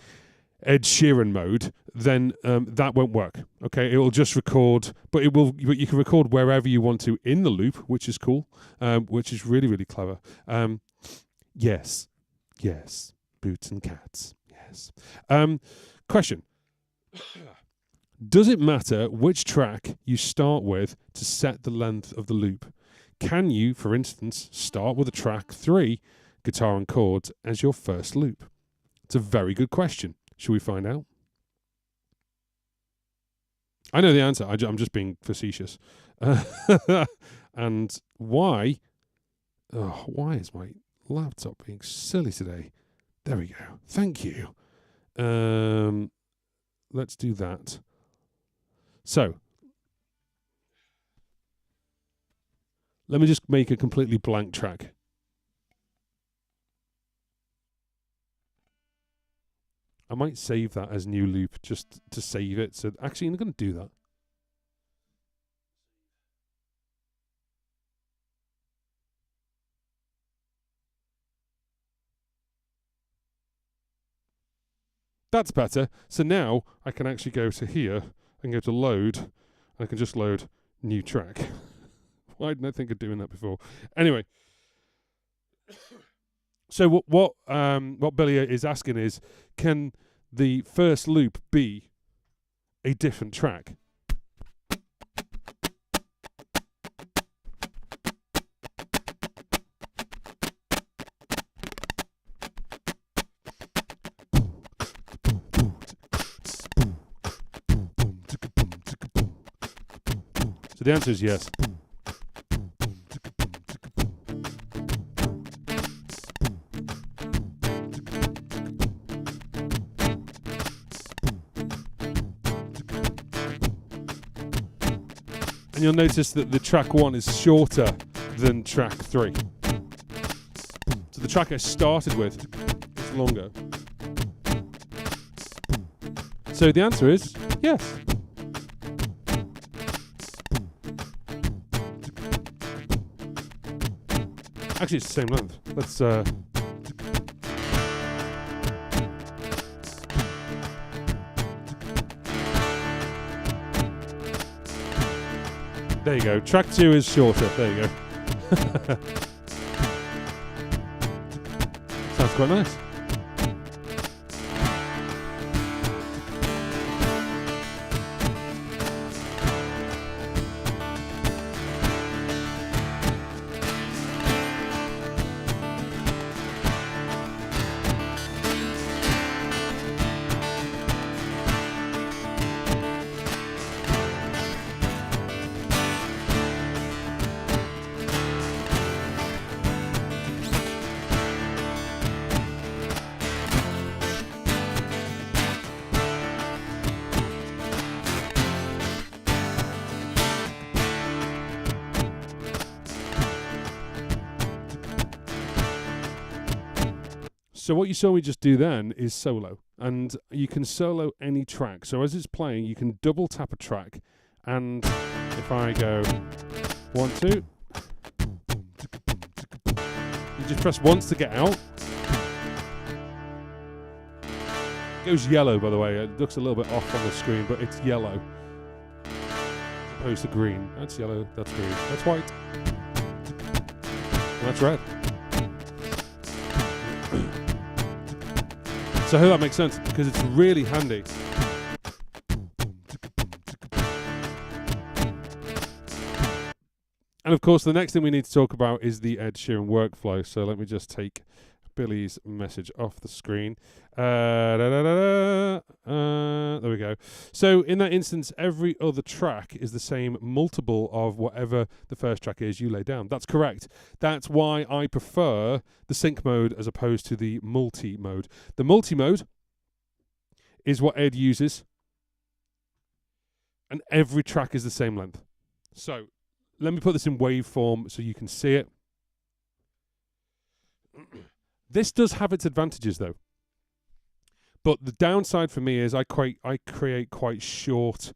Ed Sheeran mode, then that won't work. Okay, it will just record, but you can record wherever you want to in the loop, which is cool, which is really, really clever. Yes, boots and cats. Yes. Question: does it matter which track you start with to set the length of the loop? Can you, for instance, start with a track 3, guitar and chords, as your first loop? It's a very good question. Should we find out? I know the answer. I'm just being facetious. And why? Oh, why is my laptop being silly today? There we go. Thank you. Let's do that. So, let me just make a completely blank track. I might save that as new loop just to save it. So actually, I'm going to do that. That's better. So now I can actually go to here and go to load. And I can just load new track. Why didn't I think of doing that before? Anyway. So what Billy is asking is, can the first loop be a different track? So the answer is yes. And you'll notice that the track 1 is shorter than track 3. So the track I started with is longer. So the answer is yes. Actually, it's the same length. Let's there you go. Track 2 is shorter. There you go. Sounds quite nice. So what you saw me just do then is solo, and you can solo any track. So as it's playing, you can double tap a track, and if I go 1, 2, you just press once to get out. It goes yellow, by the way. It looks a little bit off on the screen, but it's yellow as opposed to green. That's yellow, that's green, that's white, and that's red. So I hope that makes sense, because it's really handy. And of course, the next thing we need to talk about is the Ed Sheeran workflow. So let me just take Billy's message off the screen. There we go. So in that instance, every other track is the same multiple of whatever the first track is you lay down. That's correct. That's why I prefer the sync mode as opposed to the multi mode. The multi mode is what Ed uses, and every track is the same length. So let me put this in waveform so you can see it. This does have its advantages though. But the downside for me is I create quite short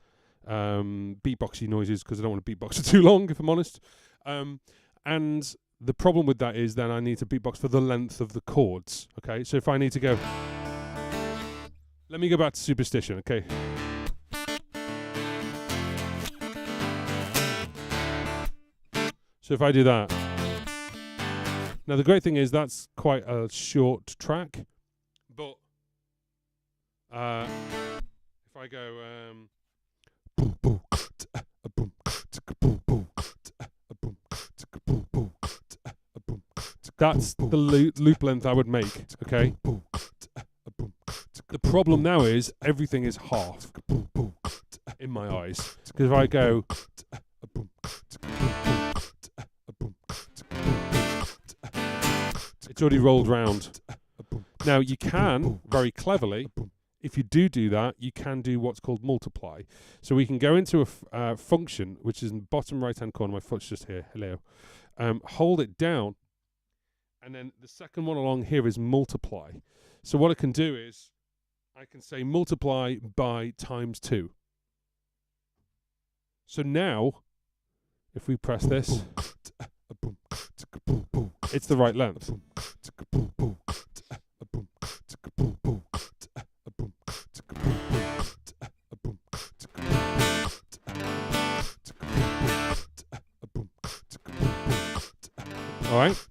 beatboxy noises, because I don't want to beatbox for too long, if I'm honest. And the problem with that is then I need to beatbox for the length of the chords. Okay, so if I need to go, let me go back to Superstition. Okay. So if I do that, now the great thing is that's quite a short track, but if I go, that's the loop length I would make, okay? The problem now is everything is half in my eyes. Because if I go, it's already rolled round. Now you can, very cleverly, if you do that, you can do what's called multiply. So we can go into a function, which is in the bottom right-hand corner. My foot's just here. Hello. Hold it down, and then the second one along here is multiply. So what I can do is I can say multiply by ×2. So now, if we press this, it's the right length. All right.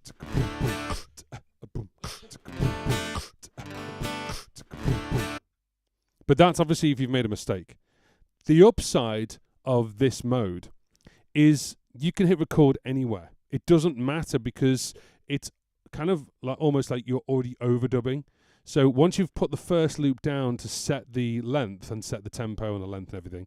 But that's obviously if you've made a mistake. The upside of this mode is you can hit record anywhere. It doesn't matter, because it's kind of like almost like you're already overdubbing. So once you've put the first loop down to set the length and set the tempo and the length and everything,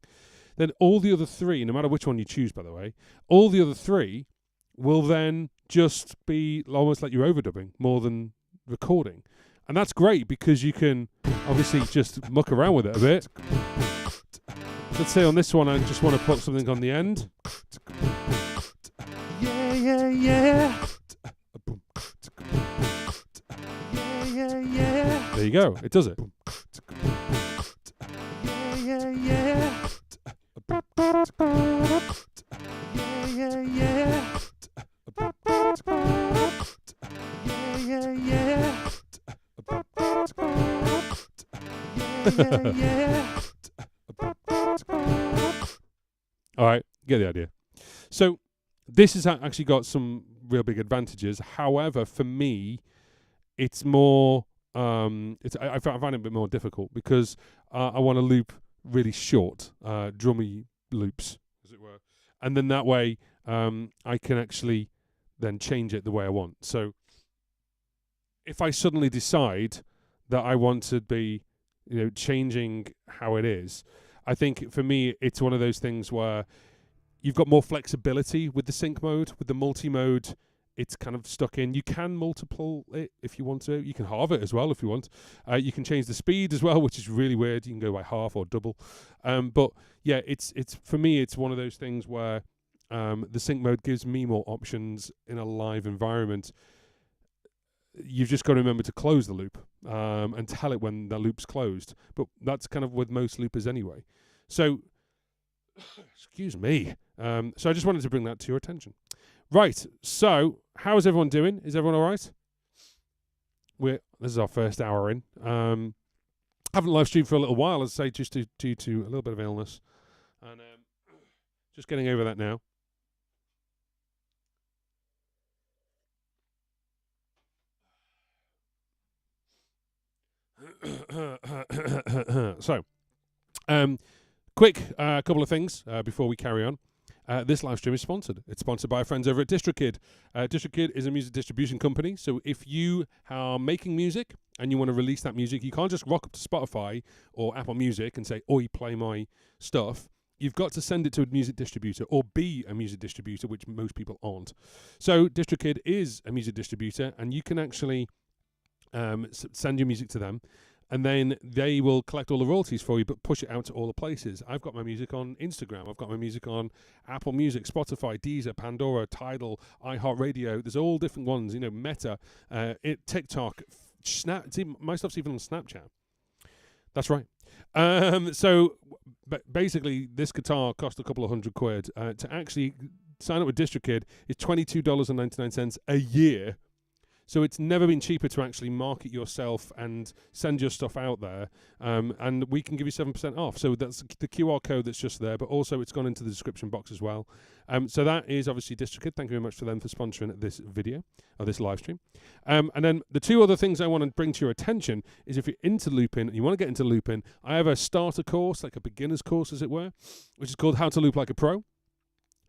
then all the other three, no matter which one you choose, by the way, all the other three will then just be almost like you're overdubbing more than recording. And that's great, because you can obviously just muck around with it a bit. Let's say on this one, I just want to put something on the end. Yeah, yeah, yeah. Yeah, yeah, yeah. There you go. It does it. Yeah, yeah, yeah. Yeah, yeah, yeah. Yeah, yeah, yeah. Yeah, yeah. All right, get the idea. So this has actually got some real big advantages. However, for me, it's more. I find it a bit more difficult, because I want to loop really short, drummy loops, as it were, and then that way I can actually then change it the way I want. So if I suddenly decide that I want to be, changing how it is, I think for me it's one of those things where you've got more flexibility with the sync mode. With the multi-mode, it's kind of stuck in. You can multiple it if you want to. You can halve it as well if you want. You can change the speed as well, which is really weird. You can go by half or double. But yeah, it's for me, it's one of those things where the sync mode gives me more options in a live environment. you've just got to remember to close the loop and tell it when the loop's closed. But that's kind of with most loopers anyway. So, excuse me. So I just wanted to bring that to your attention. Right. So, how is everyone doing? Is everyone all right? This is our first hour in. Haven't live streamed for a little while, as I say, just due to a little bit of illness, and just getting over that now. So, quick couple of things before we carry on. This live stream is sponsored. It's sponsored by our friends over at DistroKid. DistroKid is a music distribution company. So if you are making music and you want to release that music, you can't just rock up to Spotify or Apple Music and say, "Oi, play my stuff." You've got to send it to a music distributor or be a music distributor, which most people aren't. So DistroKid is a music distributor, and you can actually send your music to them. And then they will collect all the royalties for you, but push it out to all the places. I've got my music on Instagram. I've got my music on Apple Music, Spotify, Deezer, Pandora, Tidal, iHeartRadio. There's all different ones, Meta, TikTok, Snap. My stuff's even on Snapchat. That's right. So basically, this guitar cost a couple of £100. To actually sign up with DistroKid is $22.99 a year. So it's never been cheaper to actually market yourself and send your stuff out there. And we can give you 7% off. So that's the QR code that's just there, but also it's gone into the description box as well. So that is obviously DistroKid. Thank you very much for them for sponsoring this video, or this live stream. And then the two other things I want to bring to your attention is if you're into looping and you want to get into looping, I have a starter course, like a beginner's course as it were, which is called How to Loop Like a Pro.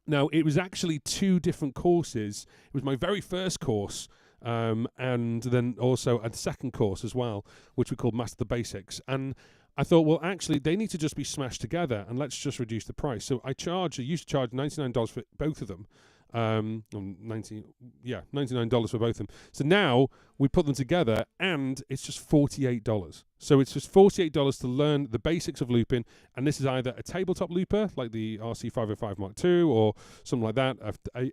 Now, it was actually two different courses. It was my very first course, and then also a second course as well, which we called Master the Basics. And I thought, well, actually, they need to just be smashed together, and let's just reduce the price. So I used to charge $99 for both of them. $99 for both of them. So now we put them together, and it's just $48. So it's just $48 to learn the basics of looping, and this is either a tabletop looper like the RC505 Mark II or something like that,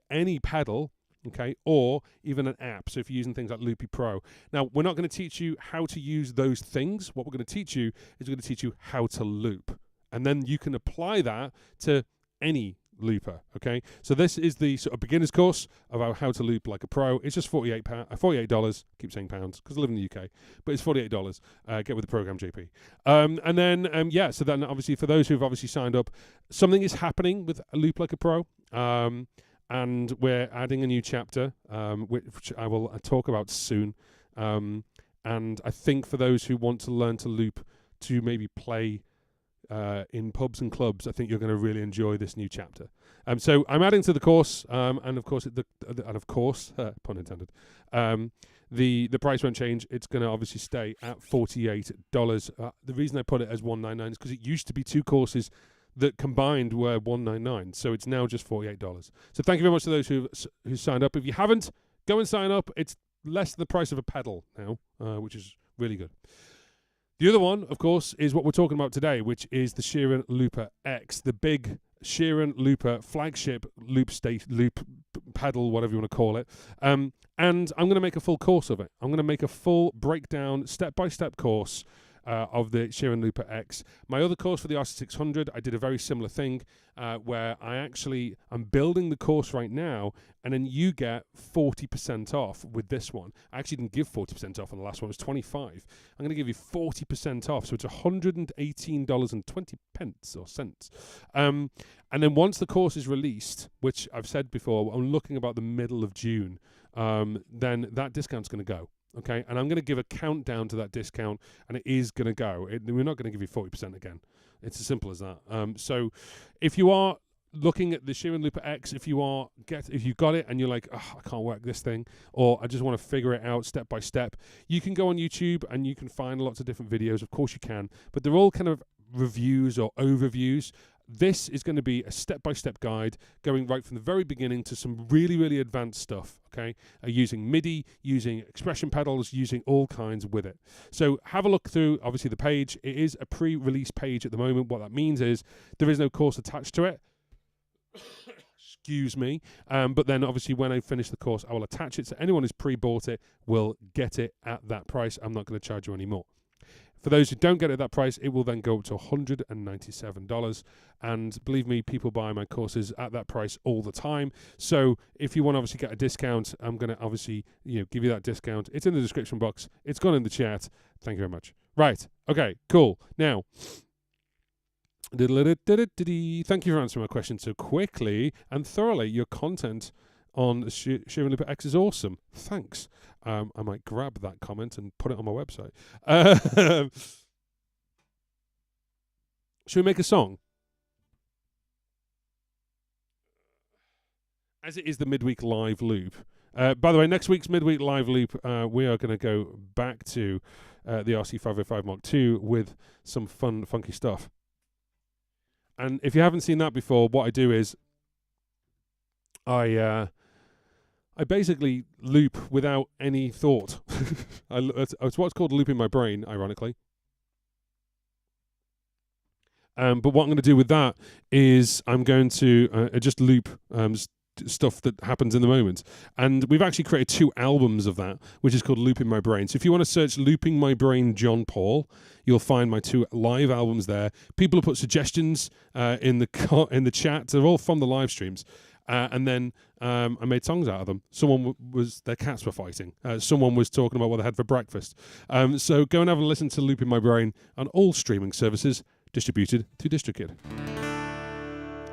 any pedal. Okay, or even an app. So if you're using things like Loopy Pro. Now, we're not going to teach you how to use those things. What we're going to teach you is we're going to teach you how to loop. And then you can apply that to any looper, okay? So this is the sort of beginner's course about how to loop like a pro. It's just $48. Keep saying pounds because I live in the UK. But it's $48. Get with the program, JP. And then, so then obviously for those who've obviously signed up, something is happening with a Loop Like a Pro. And we're adding a new chapter, which I will talk about soon. And I think for those who want to learn to loop, to maybe play in pubs and clubs, I think you're going to really enjoy this new chapter. So I'm adding to the course, and of course, pun intended, the price won't change. It's going to obviously stay at $48. The reason I put it as $199 is because it used to be two courses that combined were $199, so it's now just $48. So thank you very much to those who signed up. If you haven't, go and sign up. It's less than the price of a pedal now, which is really good. The other one, of course, is what we're talking about today, which is the Sheeran Looper X, the big Sheeran Looper flagship loop pedal, whatever you want to call it. And I'm going to make a full course of it. I'm going to make a full breakdown, step-by-step course of the Sheeran Looper X. My other course for the RC600, I did a very similar thing where I'm building the course right now, and then you get 40% off with this one. I actually didn't give 40% off on the last one. It was 25. I'm going to give you 40% off, so it's $118.20 or cents. And then once the course is released, which I've said before, I'm looking about the middle of June, then that discount's going to go. Okay, and I'm going to give a countdown to that discount, and it is going to go. We're not going to give you 40% again. It's as simple as that. So if you are looking at the Sheeran Looper X, if you got it and you're like, oh, I can't work this thing, or I just want to figure it out step by step, you can go on YouTube and you can find lots of different videos. Of course you can, but they're all kind of reviews or overviews. This is going to be a step-by-step guide going right from the very beginning to some really, really advanced stuff, okay? Using MIDI, using expression pedals, using all kinds with it. So have a look through, obviously, the page. It is a pre-release page at the moment. What that means is there is no course attached to it. excuse me. But then obviously when I finish the course, I will attach it. So anyone who's pre-bought it will get it at that price. I'm not going to charge you any more. For those who don't get it at that price, it will then go up to $197. And believe me, people buy my courses at that price all the time. So if you want to obviously get a discount, I'm going to obviously give you that discount. It's in the description box. It's gone in the chat. Thank you very much. Right. Okay, cool. Now, thank you for answering my question so quickly and thoroughly. Your content on Sheeran Loop X is awesome. Thanks. I might grab that comment and put it on my website. Should we make a song? As it is the midweek live loop. By the way, next week's midweek live loop, we are going to go back to the RC505 Mark II with some fun, funky stuff. And if you haven't seen that before, what I do is I basically loop without any thought. It's what's called looping my brain, ironically. But what I'm going to do with that is I'm going to just loop stuff that happens in the moment. And we've actually created 2 albums of that, which is called Looping My Brain. So if you want to search Looping My Brain John Paul, you'll find my 2 live albums there. People have put suggestions in the chat. They're all from the live streams. And then I made songs out of them. Someone their cats were fighting. Someone was talking about what they had for breakfast. So go and have a listen to Looping My Brain on all streaming services distributed through DistroKid.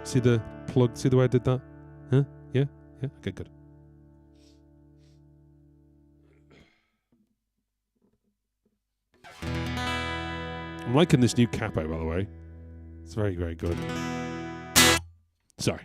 See the plug? See the way I did that? Huh? Yeah? Yeah? Okay, good. I'm liking this new capo, by the way. It's very, very good. Sorry.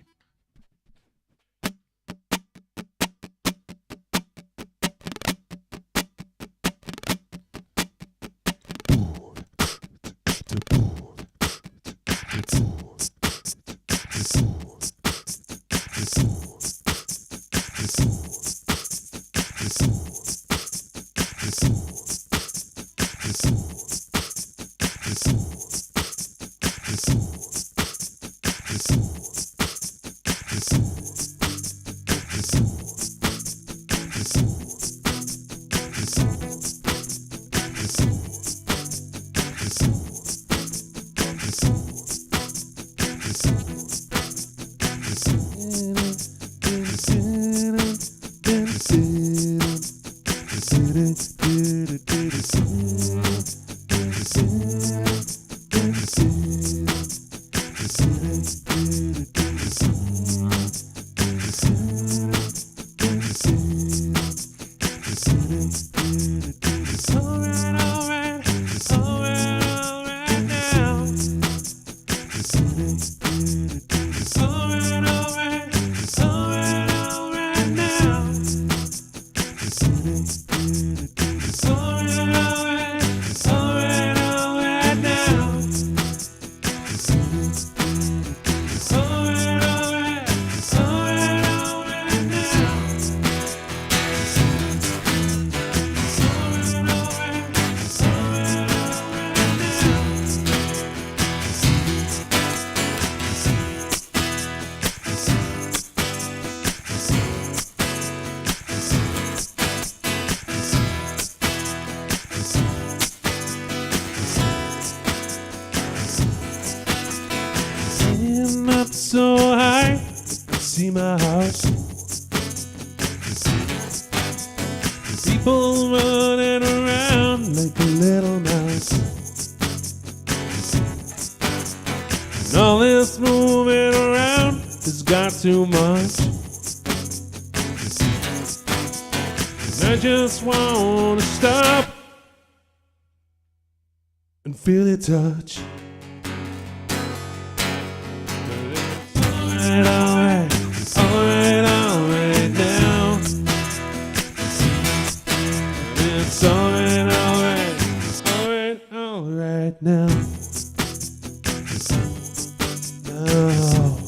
So high, see my house. People running around like a little mouse. And all this moving around has got too much. And I just want to stop and feel your touch. Alright now. It's alright now. Oh.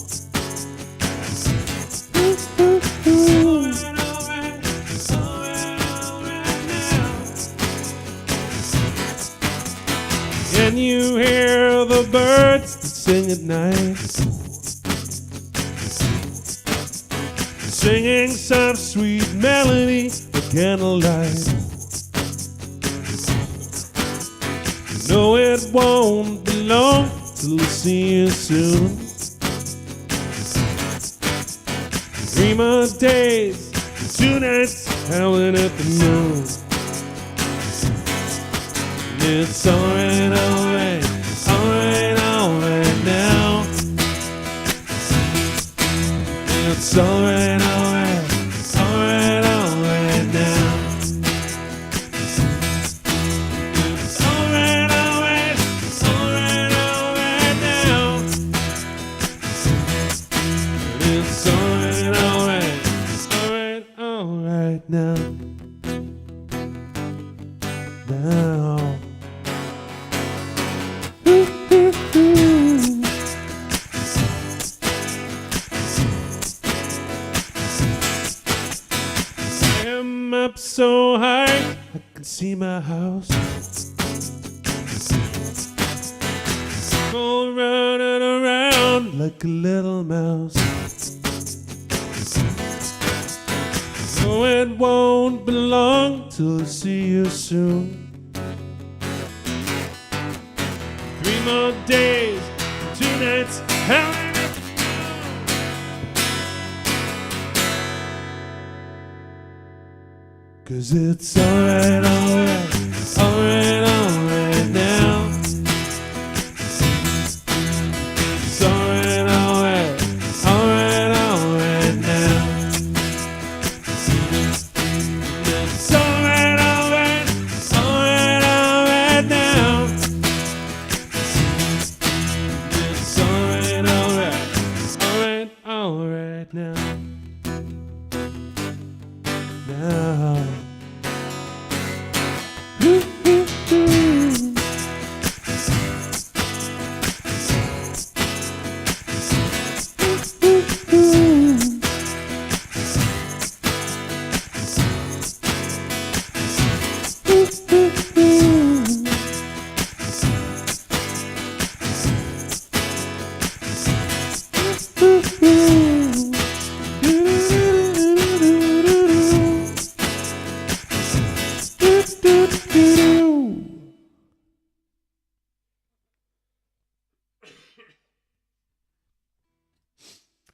Can you hear the birds that sing at night? singing some sweet melody by candlelight. No, it won't be long till I see you soon. Dream of days, 2 nights howling at the moon. It's alright, alright, alright, alright now. It's alright, alright, alright, alright now. It's alright, alright, alright, alright now. It's alright, alright, alright, alright now. Now. I'm up so high, I can see my house. All running around like a little mouse. No, it won't be long till I see you soon. 3 more days, 2 nights, howling at the moon. 'Cause it's alright, alright, alright, alright now. It's alright, alright, alright, alright now. It's alright, alright, alright, alright now. It's alright, alright, alright, alright now. Now.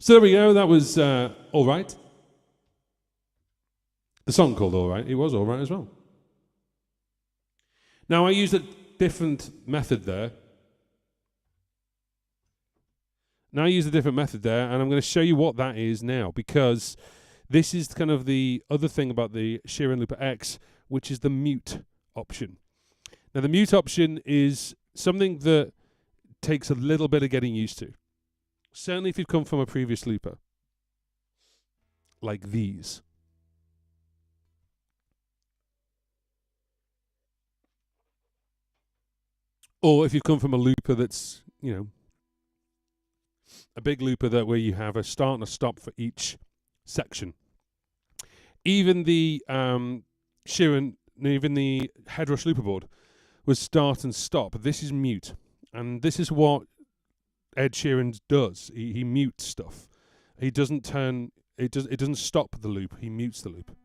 So there we go, that was All Right. The song called All Right, it was all right as well. Now I used a different method there. And I'm going to show you what that is now, because this is kind of the other thing about the Sheeran Looper X, which is the mute option. Now the mute option is something that takes a little bit of getting used to. Certainly if you've come from a previous looper, like these. Or if you've come from a looper that's, you know, a big looper that where you have a start and a stop for each section. Even the Sheeran, even the Headrush looper board was start and stop. This is mute. And this is what Ed Sheeran does. He mutes stuff. He doesn't turn it doesn't stop the loop, he mutes the loop.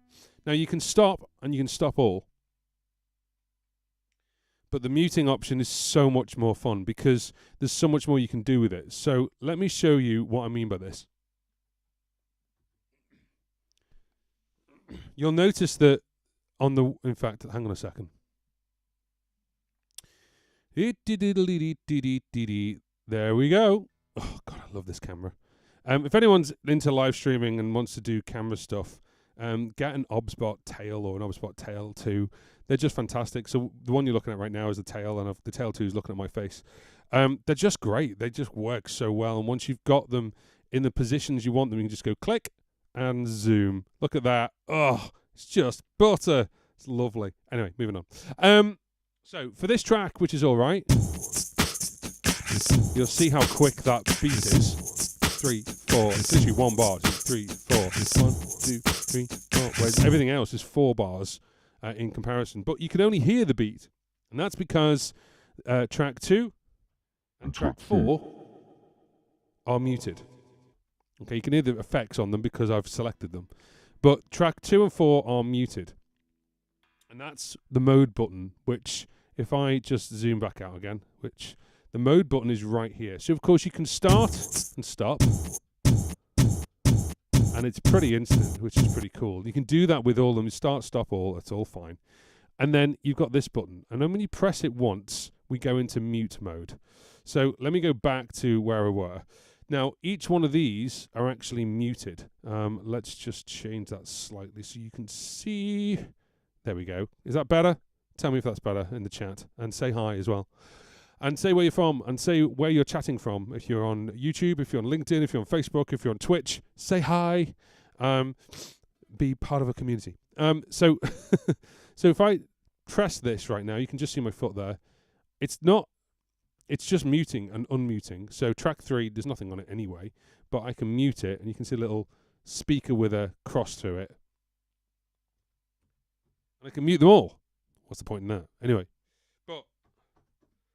Now you can stop and you can stop all. But the muting option is so much more fun because there's so much more you can do with it. So let me show you what I mean by this. You'll notice that in fact, hang on a second. There we go. Oh, God, I love this camera. If anyone's into live streaming and wants to do camera stuff, get an OBSBot tail or an OBSBot tail 2. They're just fantastic. So the one you're looking at right now is the tail, and the tail 2 is looking at my face. They're just great. They just work so well. And once you've got them in the positions you want them, you can just go click and zoom. Look at that. Oh, it's just butter. It's lovely. Anyway, moving on. So for this track, which is all right, you'll see how quick that beat is. 3, 4. It's literally 1 bar. So 3, 4. 1, 2, 3, 4. Whereas everything else is 4 bars in comparison. But you can only hear the beat. And that's because track 2 and track 4 are muted. Okay, you can hear the effects on them because I've selected them. But track 2 and 4 are muted. And that's the mode button, which if I just zoom back out again, which the mode button is right here. So of course you can start and stop. And it's pretty instant, which is pretty cool. You can do that with all of them. Start, stop, all. That's all fine. And then you've got this button. And then when you press it once, we go into mute mode. So let me go back to where we were. Now, each one of these are actually muted. Let's just change that slightly so you can see. There we go. Is that better? Tell me if that's better in the chat. And say hi as well. And say where you're from, and say where you're chatting from. If you're on YouTube, if you're on LinkedIn, if you're on Facebook, if you're on Twitch, say hi. Be part of a community. So if I press this right now, you can just see my foot there. It's just muting and unmuting. So track 3, there's nothing on it anyway, but I can mute it, and you can see a little speaker with a cross through it. And I can mute them all. What's the point in that? Anyway.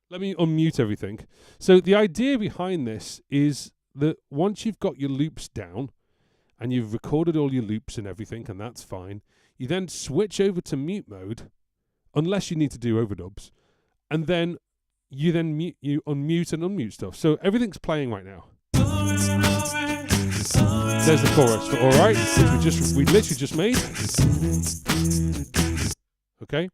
Let me unmute everything. So the idea behind this is that once you've got your loops down and you've recorded all your loops and everything, and that's fine, you then switch over to mute mode, unless you need to do overdubs, and then you unmute and unmute stuff. So everything's playing right now. There's the chorus for All Right, which we literally just made. Okay.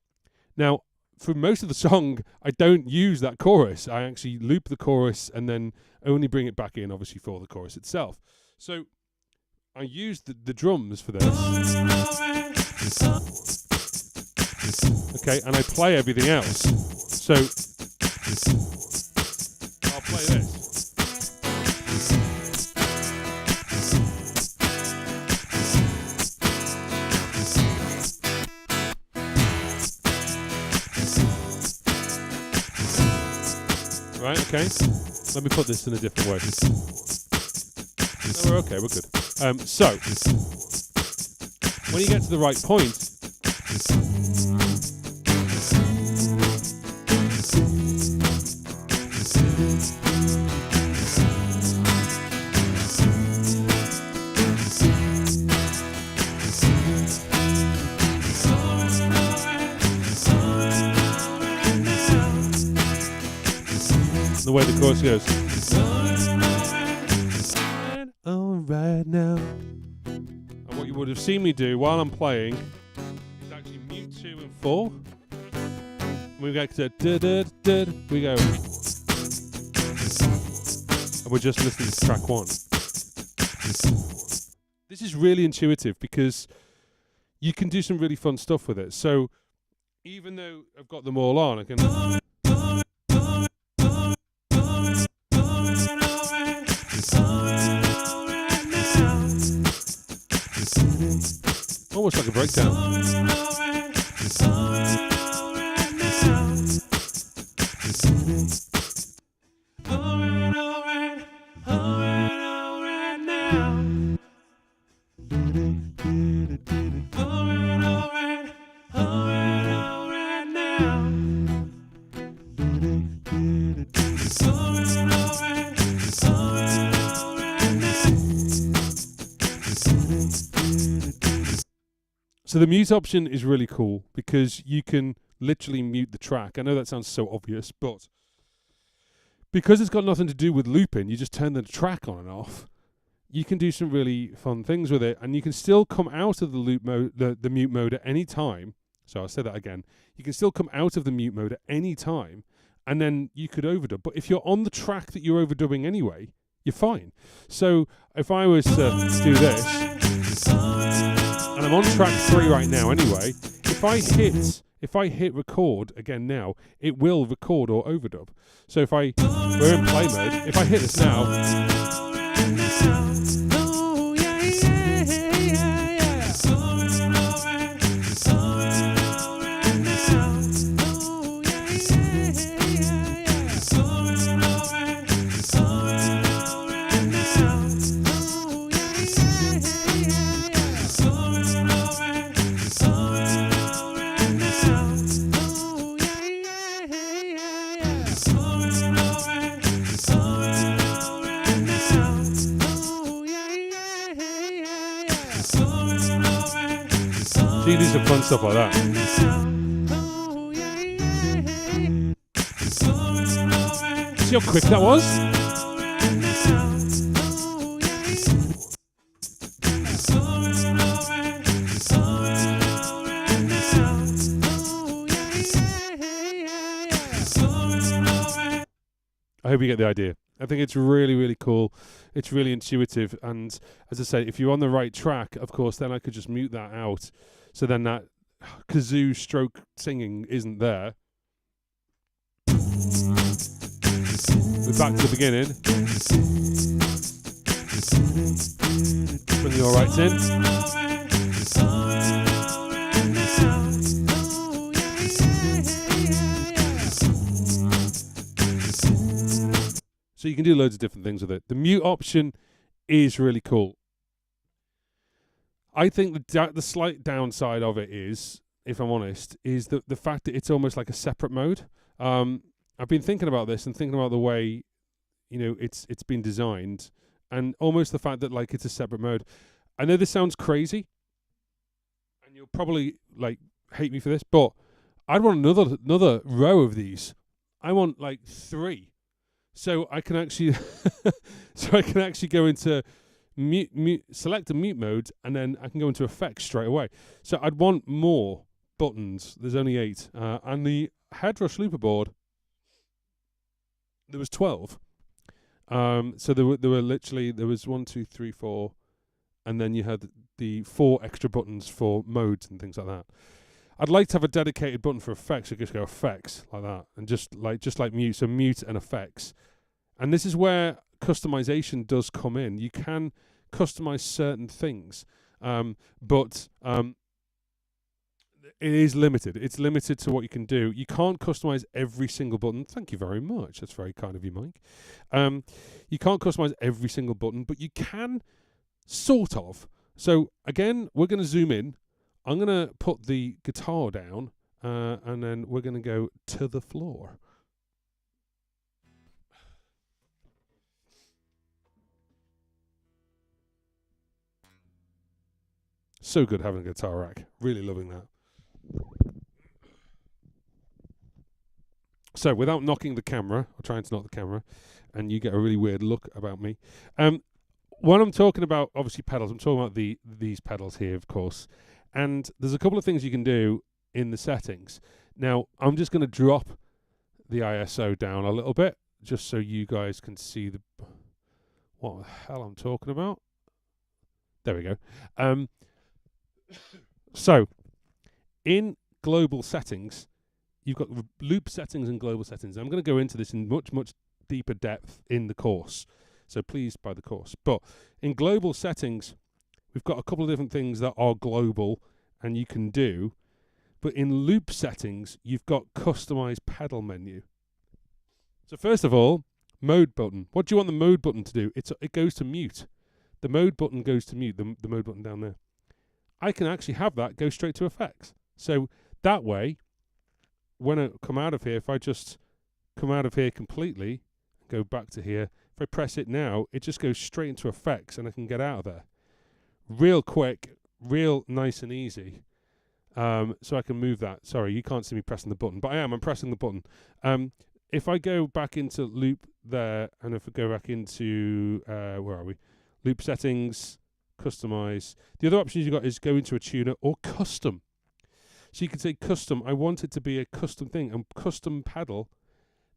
Now, for most of the song, I don't use that chorus. I actually loop the chorus and then only bring it back in, obviously, for the chorus itself. So I use the drums for this. Okay, and I play everything else. So I'll play this. Right, okay. Let me put this in a different way. No, we're okay, we're good. So, when you get to the right point, the way the chorus goes. All right now. And what you would have seen me do while I'm playing is actually mute 2 and 4. And we go to we go. And we're just listening to track 1. This is really intuitive because you can do some really fun stuff with it. So even though I've got them all on, I can almost like a breakdown. So the mute option is really cool because you can literally mute the track. I know that sounds so obvious, but because it's got nothing to do with looping, you just turn the track on and off. You can do some really fun things with it, and you can still come out of the loop mode, the mute mode at any time. So I'll say that again. You can still come out of the mute mode at any time, and then you could overdub. But if you're on the track that you're overdubbing anyway, you're fine. So if I was to do this, and I'm on track 3 right now anyway, if I hit record again now, it will record or overdub. So if we're in play mode, if I hit this now, So you can do some fun stuff like that. See how quick that was? I hope you get the idea. I think it's really, really cool. It's really intuitive. And as I say, if you're on the right track, of course, then I could just mute that out. So then that kazoo stroke singing isn't there. We're back to the beginning. Bring the all rights in. So you can do loads of different things with it. The mute option is really cool. I think the slight downside of it is, if I'm honest, is the fact that it's almost like a separate mode. I've been thinking about this and thinking about the way, it's been designed, and almost the fact that like it's a separate mode. I know this sounds crazy, and you'll probably like hate me for this, but I'd want another row of these. I want like 3. So I can actually, go into mute, select a mute mode, and then I can go into effects straight away. So I'd want more buttons. There's only 8, and the Headrush looper board, there was 12. So there were literally 1, 2, 3, 4, and then you had the 4 extra buttons for modes and things like that. I'd like to have a dedicated button for effects. So just go effects like that, and just like mute. So mute and effects. And this is where customization does come in. You can customize certain things, but it is limited. It's limited to what you can do. You can't customize every single button. Thank you very much. That's very kind of you, Mike. You can't customize every single button, but you can sort of. So again, we're going to zoom in. I'm going to put the guitar down, and then we're going to go to the floor. So good having a guitar rack. Really loving that. So without knocking the camera, or trying to knock the camera, and you get a really weird look about me. When I'm talking about, obviously, pedals, I'm talking about these pedals here, of course. And there's a couple of things you can do in the settings. Now, I'm just going to drop the ISO down a little bit, just so you guys can see what the hell I'm talking about. There we go. So, in global settings, you've got loop settings and global settings. I'm going to go into this in much, much deeper depth in the course. So please buy the course. But in global settings, we've got a couple of different things that are global and you can do. But in loop settings, you've got customized pedal menu. So first of all, mode button. What do you want the mode button to do? It goes to mute. The mode button goes to mute, the mode button down there. I can actually have that go straight to effects. So that way, when I come out of here, if I just come out of here completely, go back to here, if I press it now, it just goes straight into effects and I can get out of there. Real quick, real nice and easy. So I can move that. Sorry, you can't see me pressing the button, but I'm pressing the button. If I go back into loop there, and if I go back into, where are we? Loop settings, customize. The other options you've got is go into a tuner or custom. So you can say custom. I want it to be a custom thing and custom pedal.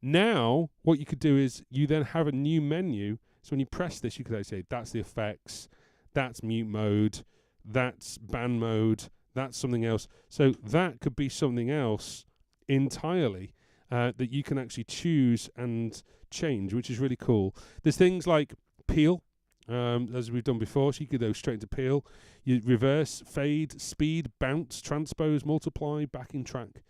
Now, what you could do is you then have a new menu. So when you press this, you could say that's the effects, that's mute mode, that's band mode, that's something else. So that could be something else entirely that you can actually choose and change, which is really cool. There's things like peel. As we've done before, so you could go straight into peel. You reverse, fade, speed, bounce, transpose, multiply, backing track.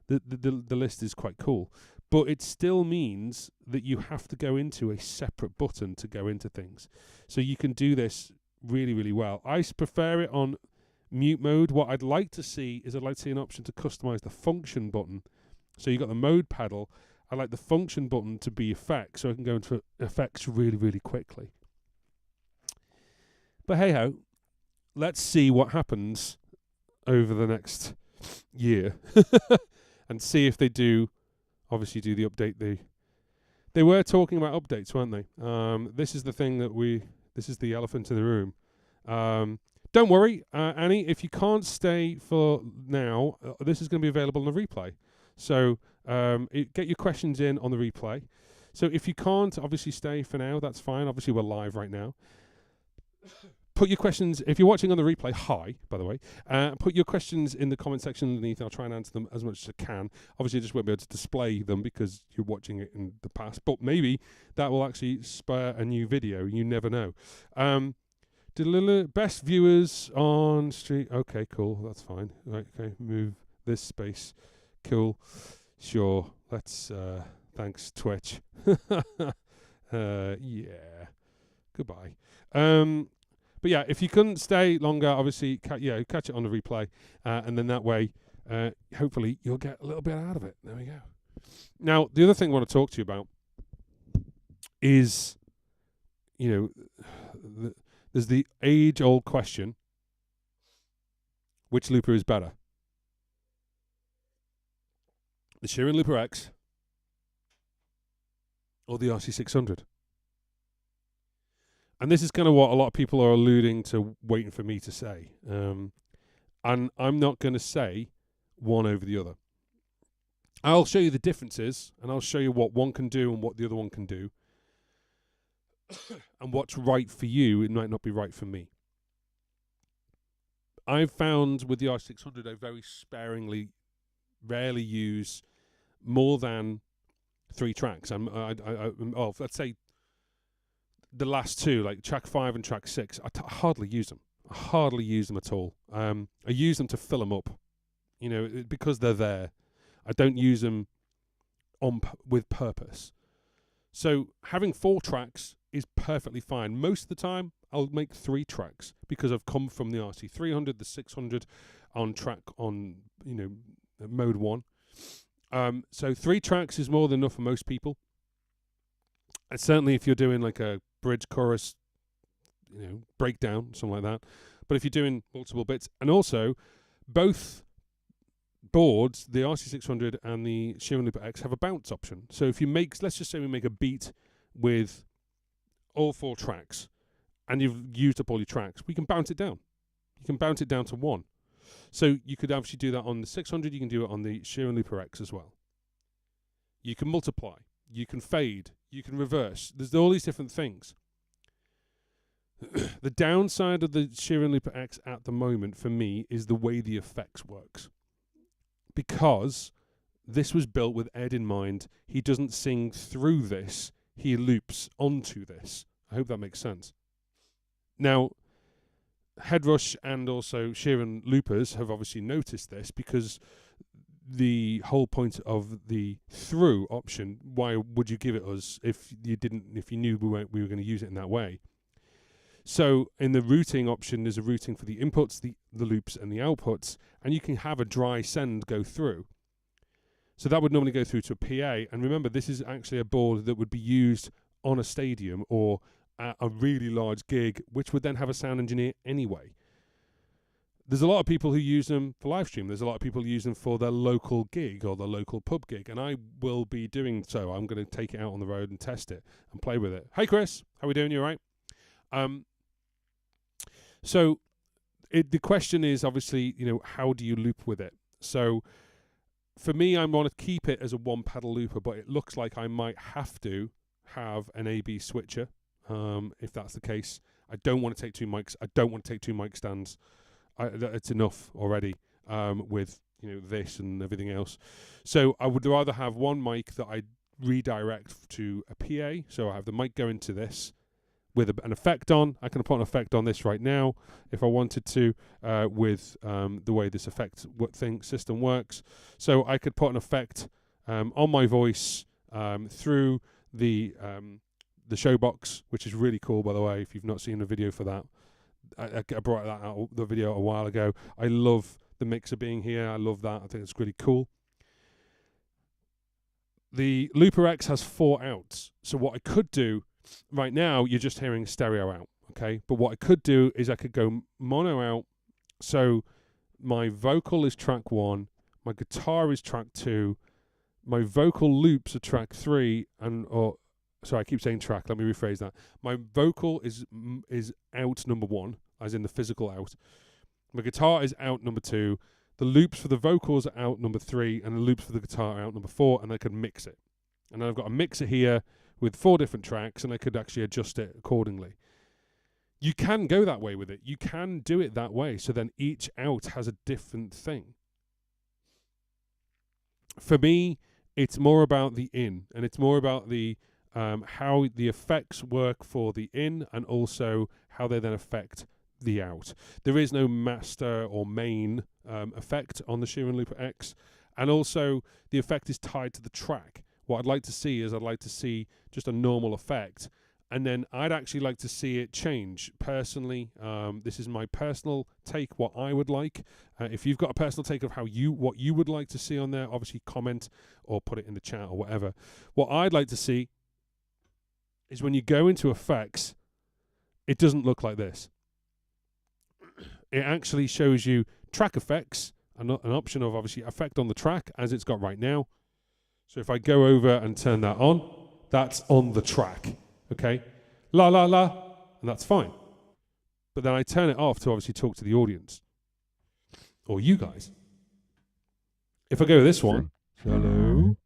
The list is quite cool. But it still means that you have to go into a separate button to go into things. So you can do this really, really well. I prefer it on mute mode. What I'd like to see is I'd like to see an option to customize the function button. So you've got the mode pedal. I like the function button to be effects, so I can go into effects really, really quickly. But hey ho, let's see what happens over the next year and see if they do obviously do the update. They were talking about updates, weren't they? This is the thing this is the elephant in the room. Don't worry, Annie, if you can't stay for now, this is going to be available on the replay. So get your questions in on the replay. So if you can't obviously stay for now, that's fine. Obviously, we're live right now. Put your questions, if you're watching on the replay, hi, by the way, put your questions in the comment section underneath. I'll try and answer them as much as I can. Obviously, I just won't be able to display them because you're watching it in the past, but maybe that will actually spur a new video. You never know. Best viewers on stream. Okay, cool. That's fine. Right, okay, move this space. Cool. Sure. Let's, thanks, Twitch. Yeah. Goodbye. But yeah, if you couldn't stay longer, obviously, catch it on the replay, and then that way, hopefully, you'll get a little bit out of it. There we go. Now, the other thing I want to talk to you about is, there's the age-old question: which looper is better, the Sheeran Looper X or the RC600? And this is kind of what a lot of people are alluding to, waiting for me to say. And I'm not going to say one over the other. I'll show you the differences, and I'll show you what one can do and what the other one can do. And what's right for you, it might not be right for me. I've found with the R600, I very sparingly, rarely use more than 3 tracks. Let's say the last 2, like track 5 and track 6, I hardly use them. I hardly use them at all. I use them to fill them up, because they're there. I don't use them with purpose. So having 4 tracks is perfectly fine. Most of the time, I'll make 3 tracks because I've come from the RC300, the 600 on track on, mode 1. So 3 tracks is more than enough for most people. And certainly if you're doing like a bridge, chorus, breakdown, something like that. But if you're doing multiple bits, and also both boards, the RC600 and the Sheeran Looper X, have a bounce option. So if you let's just say we make a beat with all 4 tracks, and you've used up all your tracks, we can bounce it down. You can bounce it down to 1. So you could obviously do that on the 600, you can do it on the Sheeran Looper X as well. You can multiply, you can fade, you can reverse. There's all these different things. The downside of the Sheeran Looper X at the moment for me is the way the effects works. Because this was built with Ed in mind. He doesn't sing through this, he loops onto this. I hope that makes sense. Now, Headrush and also Sheeran Loopers have obviously noticed this, because the whole point of the through option, why would you give it us if you knew we were going to use it in that way? So in the routing option, there's a routing for the inputs, the loops and the outputs, and you can have a dry send go through. So that would normally go through to a PA, and remember, this is actually a board that would be used on a stadium or at a really large gig, which would then have a sound engineer anyway. There's a lot of people who use them for live stream. There's a lot of people who use them for their local gig or their local pub gig, and I will be doing so. I'm going to take it out on the road and test it and play with it. Hey, Chris, how are we doing? You all right? So the question is obviously, how do you loop with it? So for me, I want to keep it as a 1-pedal looper, but it looks like I might have to have an A/B switcher, if that's the case. I don't want to take 2 mics. I don't want to take 2 mic stands. It's enough already with this and everything else. So I would rather have 1 mic that I redirect to a PA. So I have the mic go into this with an effect on. I can put an effect on this right now if I wanted to, with the way this system works. So I could put an effect on my voice through the showbox, which is really cool, by the way, if you've not seen a video for that. I brought that out, the video, a while ago. I love the mixer being here. I love that. I think it's really cool. The Looper X has 4 outs. So what I could do, right now, you're just hearing stereo out, okay? But what I could do is I could go mono out. So my vocal is track 1, my guitar is track 2, my vocal loops are track 3, sorry, I keep saying track. Let me rephrase that. My vocal is out number 1, as in the physical out. My guitar is out number 2. The loops for the vocals are out number 3, and the loops for the guitar are out number 4, and I could mix it. And then I've got a mixer here with 4 different tracks, and I could actually adjust it accordingly. You can go that way with it. You can do it that way, so then each out has a different thing. For me, it's more about the in, and it's more about the how the effects work for the in, and also how they then affect the out. There is no master or main effect on the Sheeran Looper X, and also the effect is tied to the track. What I'd like to see is just a normal effect, and then I'd actually like to see it change personally. This is my personal take, what I would like. If you've got a personal take of what you would like to see on there, obviously comment or put it in the chat or whatever. What I'd like to see is when you go into effects, it doesn't look like this. It actually shows you track effects, an option of obviously effect on the track as it's got right now. So if I go over and turn that on, that's on the track, okay? La, la, la, and that's fine. But then I turn it off to obviously talk to the audience, or you guys. If I go with this one, hello,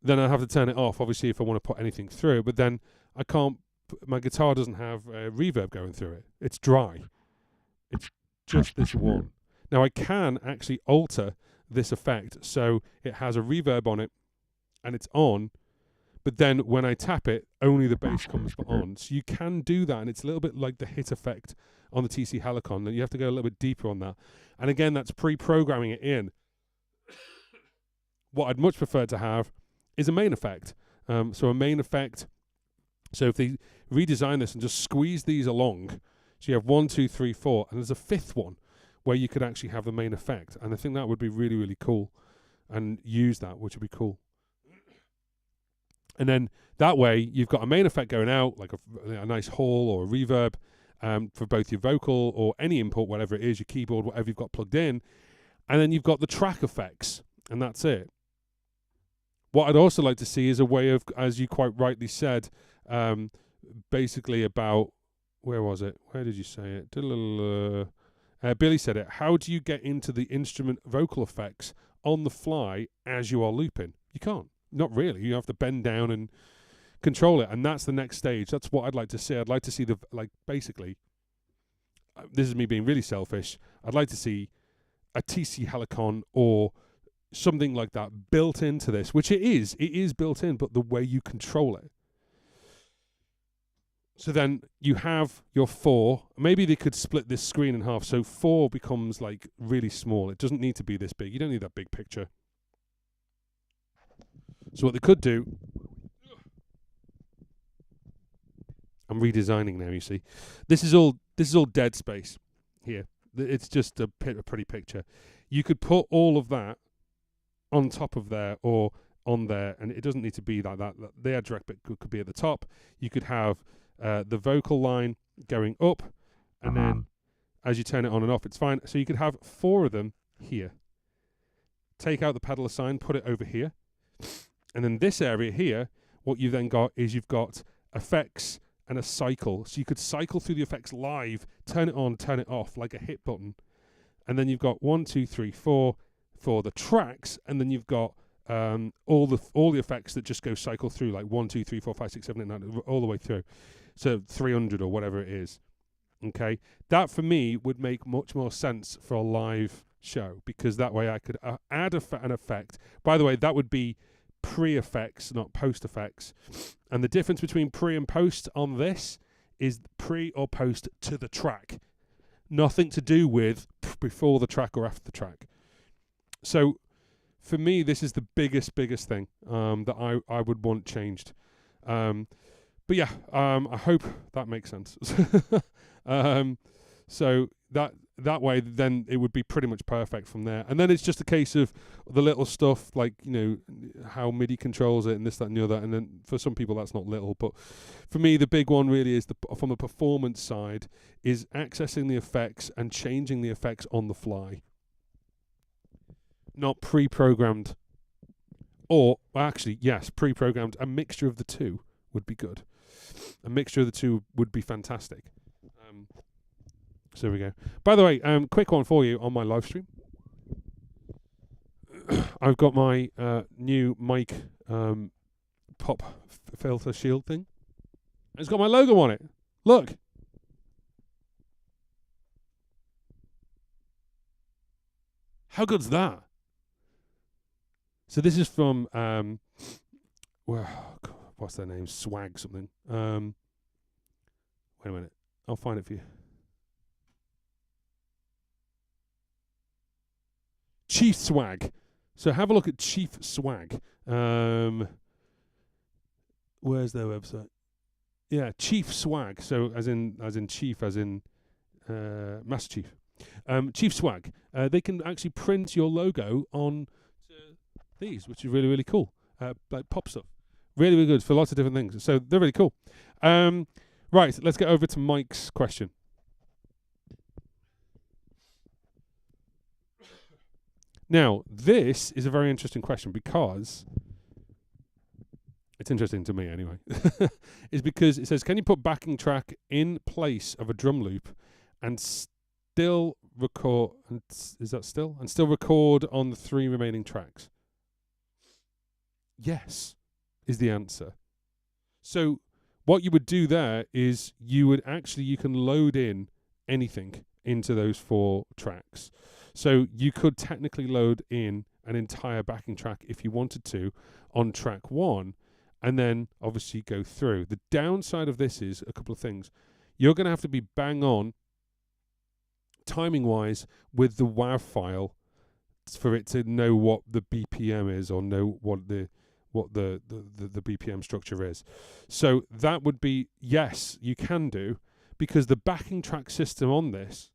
then I have to turn it off, obviously, if I want to put anything through, but then I can't, my guitar doesn't have reverb going through it. It's dry. It's just this one. Now I can actually alter this effect so it has a reverb on it and it's on, but then when I tap it, only the bass comes on. So you can do that, and it's a little bit like the hit effect on the TC Helicon, and you have to go a little bit deeper on that. And again, that's pre-programming it in. What I'd much prefer to have is a main effect. So a main effect, so if they redesign this and just squeeze these along, so you have 1, 2, 3, 4, and there's a 5th one where you could actually have the main effect. And I think that would be really, really cool, and use that, which would be cool. And then that way you've got a main effect going out, like a nice hall or a reverb for both your vocal or any input, whatever it is, your keyboard, whatever you've got plugged in. And then you've got the track effects, and that's it. What I'd also like to see is a way of, as you quite rightly said, basically about, where was it? Where did you say it? Billy said it. How do you get into the instrument vocal effects on the fly as you are looping? You can't. Not really. You have to bend down and control it, and that's the next stage. That's what I'd like to see. I'd like to see basically, this is me being really selfish, I'd like to see a TC Helicon or something like that built into this, which it is built in, but the way you control it. So then you have your 4. Maybe they could split this screen in half, so 4 becomes like really small. It doesn't need to be this big. You don't need that big picture. So what they could do, I'm redesigning now, you see. This is all dead space here. It's just a pretty picture. You could put all of that on top of there or on there, and it doesn't need to be like that. The air direct bit could be at the top. You could have the vocal line going up, and then as you turn it on and off, it's fine. So you could have 4 of them here. Take out the pedal assign, put it over here. And then this area here, what you've then got is you've got effects and a cycle. So you could cycle through the effects live, turn it on, turn it off, like a hit button. And then you've got 1, 2, 3, 4 for the tracks, and then you've got all the effects that just go cycle through, like 1, 2, 3, 4, 5, 6, 7, 8, 9, all the way through. So 300 or whatever it is. Okay, that for me would make much more sense for a live show, because that way I could add an effect. By the way, that would be pre-effects, not post-effects. And the difference between pre and post on this is pre or post to the track. Nothing to do with before the track or after the track. So for me, this is the biggest thing that I would want changed. But yeah, I hope that makes sense. So that that way, then it would be pretty much perfect from there. And then it's just a case of the little stuff, like, how MIDI controls it and this, that, and the other. And then for some people, that's not little. But for me, the big one really is, from a performance side, is accessing the effects and changing the effects on the fly. Not pre-programmed. Or, actually, yes, pre-programmed. A mixture of the two would be good. A mixture of the two would be fantastic. So there we go. By the way, quick one for you on my live stream. I've got my new mic pop filter shield thing. It's got my logo on it. Look. How good's that? So this is from what's their name? Swag something. Wait a minute. I'll find it for you. Chief Swag. So have a look at Chief Swag. Where's their website? Yeah, Chief Swag. So as in chief, as in Master Chief. Chief Swag. They can actually print your logo on these, which is really, really cool. Like pop stuff. Really, really good for lots of different things. So they're really cool. Right, let's get over to Mike's question. Now, this is a very interesting question because it's interesting to me anyway. Is because it says, can you put backing track in place of a drum loop and still record? And still record on the 3 remaining tracks? Yes, is the answer. So what you would do there is you can load in anything into those 4 tracks. So you could technically load in an entire backing track if you wanted to on track 1 and then obviously go through. The downside of this is a couple of things. You're going to have to be bang on timing-wise with the WAV file for it to know what the BPM is or know what the BPM structure is. So that would be, yes, you can do, because the backing track system on this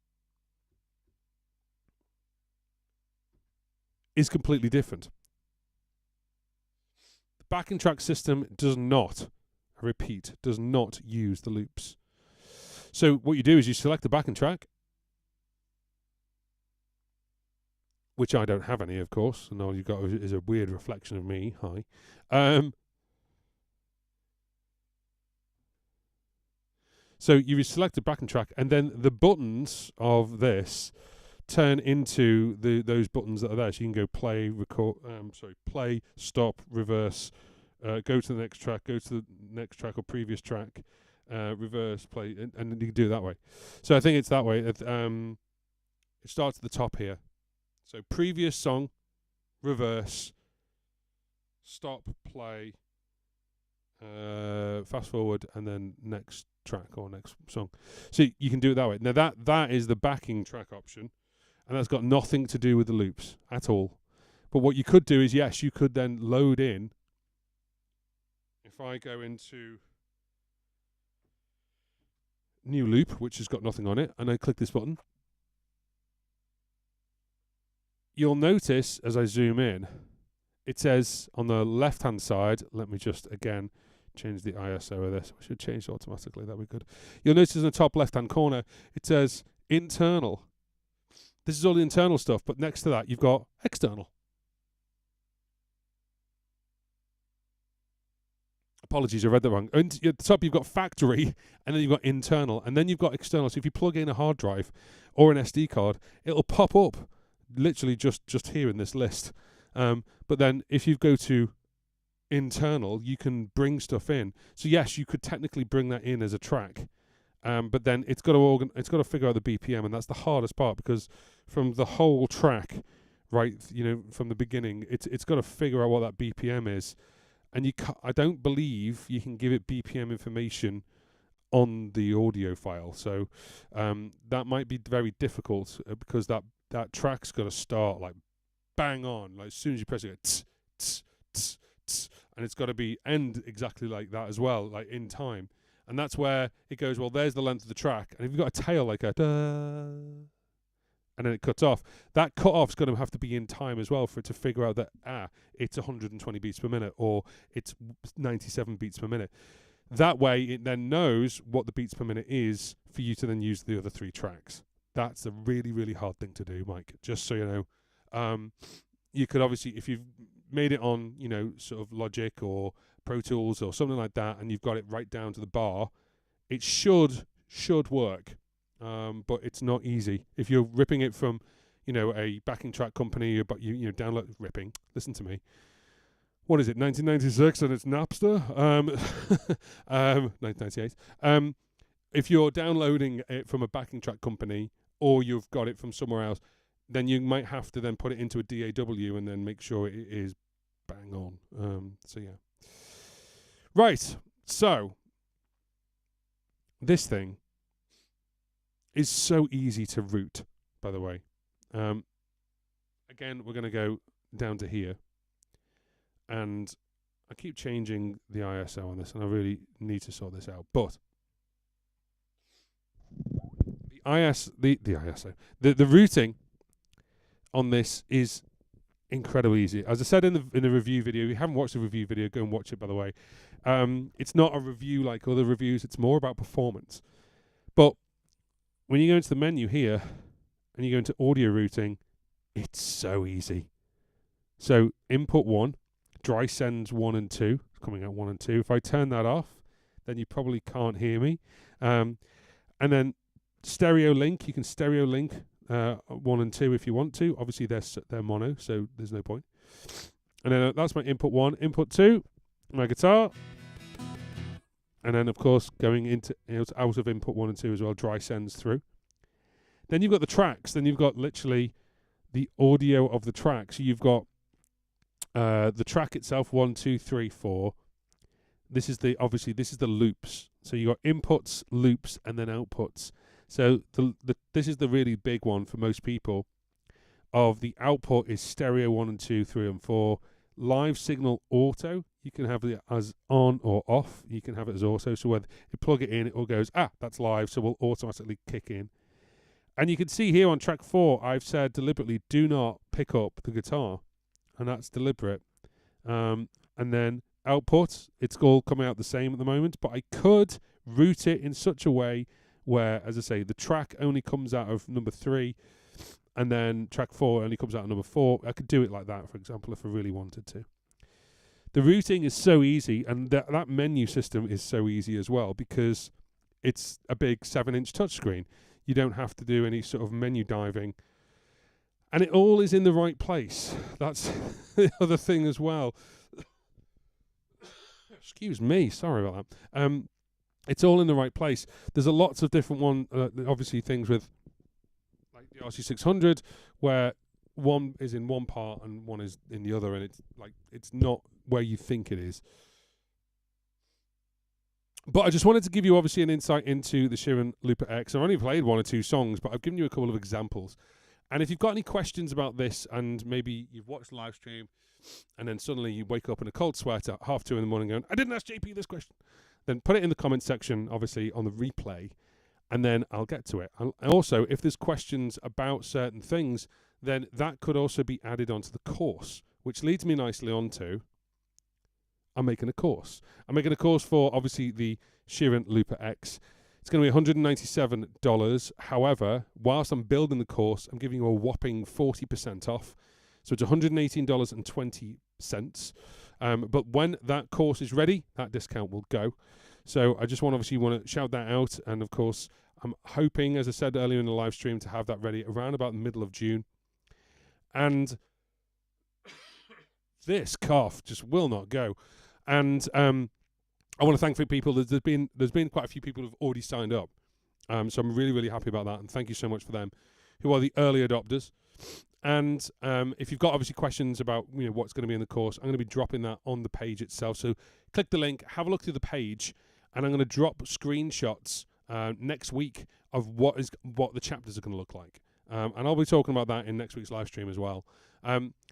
is completely different. The backing track system does not, I repeat, does not use the loops. So what you do is you select the backing track, which I don't have any, of course, and all you've got is a weird reflection of me. Hi. So you select the backing track, and then the buttons of this turn into those buttons that are there. So you can go play, record, play, stop, reverse, go to the next track, go to the next track or previous track, reverse, play, and you can do it that way. So I think it's that way. It starts at the top here. So previous song, reverse, stop, play, fast forward, and then next track or next song. So you can do it that way. Now that is the backing track option, and that's got nothing to do with the loops at all. But what you could do is, yes, you could then load in. If I go into new loop, which has got nothing on it, and I click this button, you'll notice as I zoom in, it says on the left-hand side, let me just again change the ISO of this. We should change it automatically, that'd be good. You'll notice in the top left-hand corner, it says internal. This is all the internal stuff, but next to that, you've got external. Apologies, I read that wrong. And at the top, you've got factory, and then you've got internal, and then you've got external. So if you plug in a hard drive or an SD card, it'll pop up literally just here in this list. But then if you go to internal, you can bring stuff in. So yes, you could technically bring that in as a track, but then it's got to figure out the BPM, and that's the hardest part, because from the whole track, right, from the beginning, it's got to figure out what that BPM is, and I don't believe you can give it BPM information on the audio file. So that might be very difficult, because that track's got to start like bang on, like as soon as you press it, tss, tss, tss, tss, and it's got to be end exactly like that as well, like in time. And that's where it goes, well, there's the length of the track, and if you've got a tail like a da, and then it cuts off. That cut-off's going to have to be in time as well for it to figure out that, it's 120 beats per minute or it's 97 beats per minute. That way, it then knows what the beats per minute is for you to then use the other 3 tracks. That's a really, really hard thing to do, Mike, just so you know. You could obviously, if you've made it on, sort of Logic or Pro Tools or something like that, and you've got it right down to the bar, it should work. But it's not easy. If you're ripping it from, a backing track company, but you download ripping, listen to me. What is it, 1996 and it's Napster? 1998. If you're downloading it from a backing track company or you've got it from somewhere else, then you might have to then put it into a DAW and then make sure it is bang on. So yeah. Right. So this thing is so easy to route, by the way. Again, we're going to go down to here. And I keep changing the ISO on this, and I really need to sort this out. But the routing on this is incredibly easy. As I said in the review video, if you haven't watched the review video, go and watch it, by the way. It's not a review like other reviews. It's more about performance. But when you go into the menu here and you go into audio routing, it's so easy. So input 1. Dry sends 1 and 2, coming out 1 and 2. If I turn that off, then you probably can't hear me. And then stereo link, you can stereo link 1 and 2 if you want to. Obviously, they're mono, so there's no point. And then that's my input 1. Input 2, my guitar. And then, of course, going into out of input 1 and 2 as well, dry sends through. Then you've got the tracks. Then you've got literally the audio of the track. So you've got the track itself, 1, 2, 3, 4. This is the loops. So you got inputs, loops, and then outputs. So this is the really big one for most people. Of the output is stereo 1 and 2, 3 and 4. Live signal auto. You can have it as on or off. You can have it as auto. So when you plug it in, it all goes, that's live. So we'll automatically kick in. And you can see here on track 4, I've said deliberately, do not pick up the guitar. And that's deliberate. And then output, it's all coming out the same at the moment, but I could route it in such a way where, as I say, the track only comes out of number 3, and then track 4 only comes out of number 4. I could do it like that, for example, if I really wanted to. The routing is so easy, and that menu system is so easy as well, because it's a big 7-inch touchscreen. You don't have to do any sort of menu diving. And it all is in the right place. That's the other thing as well. Excuse me, sorry about that. It's all in the right place. There's a lots of different obviously things with like the RC600 where one is in one part and one is in the other, and it's not where you think it is. But I just wanted to give you obviously an insight into the Sheeran Looper X. I've only played 1 or 2 songs, but I've given you a couple of examples. And if you've got any questions about this, and maybe you've watched the live stream, and then suddenly you wake up in a cold sweat at 2:30 in the morning going, I didn't ask JP this question, then put it in the comment section, obviously, on the replay, and then I'll get to it. And also, if there's questions about certain things, then that could also be added onto the course, which leads me nicely on to, I'm making a course. I'm making a course for, obviously, the Sheeran Looper X. It's going to be $197. However, whilst I'm building the course, I'm giving you a whopping 40% off. So it's $118.20. But when that course is ready, that discount will go. So I just want to shout that out. And of course, I'm hoping, as I said earlier in the live stream, to have that ready around about the middle of June. And this cough just will not go. And I want to thank people. There's been quite a few people who've already signed up. So I'm really, really happy about that. And thank you so much for them, who are the early adopters. And if you've got obviously questions about what's going to be in the course, I'm going to be dropping that on the page itself. So click the link, have a look through the page, and I'm going to drop screenshots next week of what the chapters are going to look like. And I'll be talking about that in next week's live stream as well.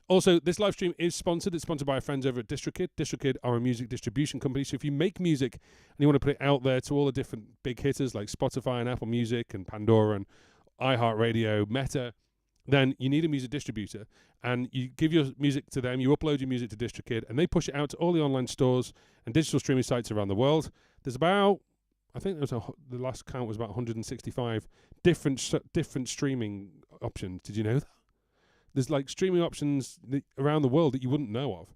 Also, this live stream is sponsored. It's sponsored by our friends over at DistroKid. DistroKid are a music distribution company. So if you make music and you want to put it out there to all the different big hitters like Spotify and Apple Music and Pandora and iHeartRadio, Meta, then you need a music distributor, and you give your music to them, you upload your music to DistroKid, and they push it out to all the online stores and digital streaming sites around the world. There's about, I think the last count was about 165 different streaming options. Did you know that? There's like streaming options around the world that you wouldn't know of.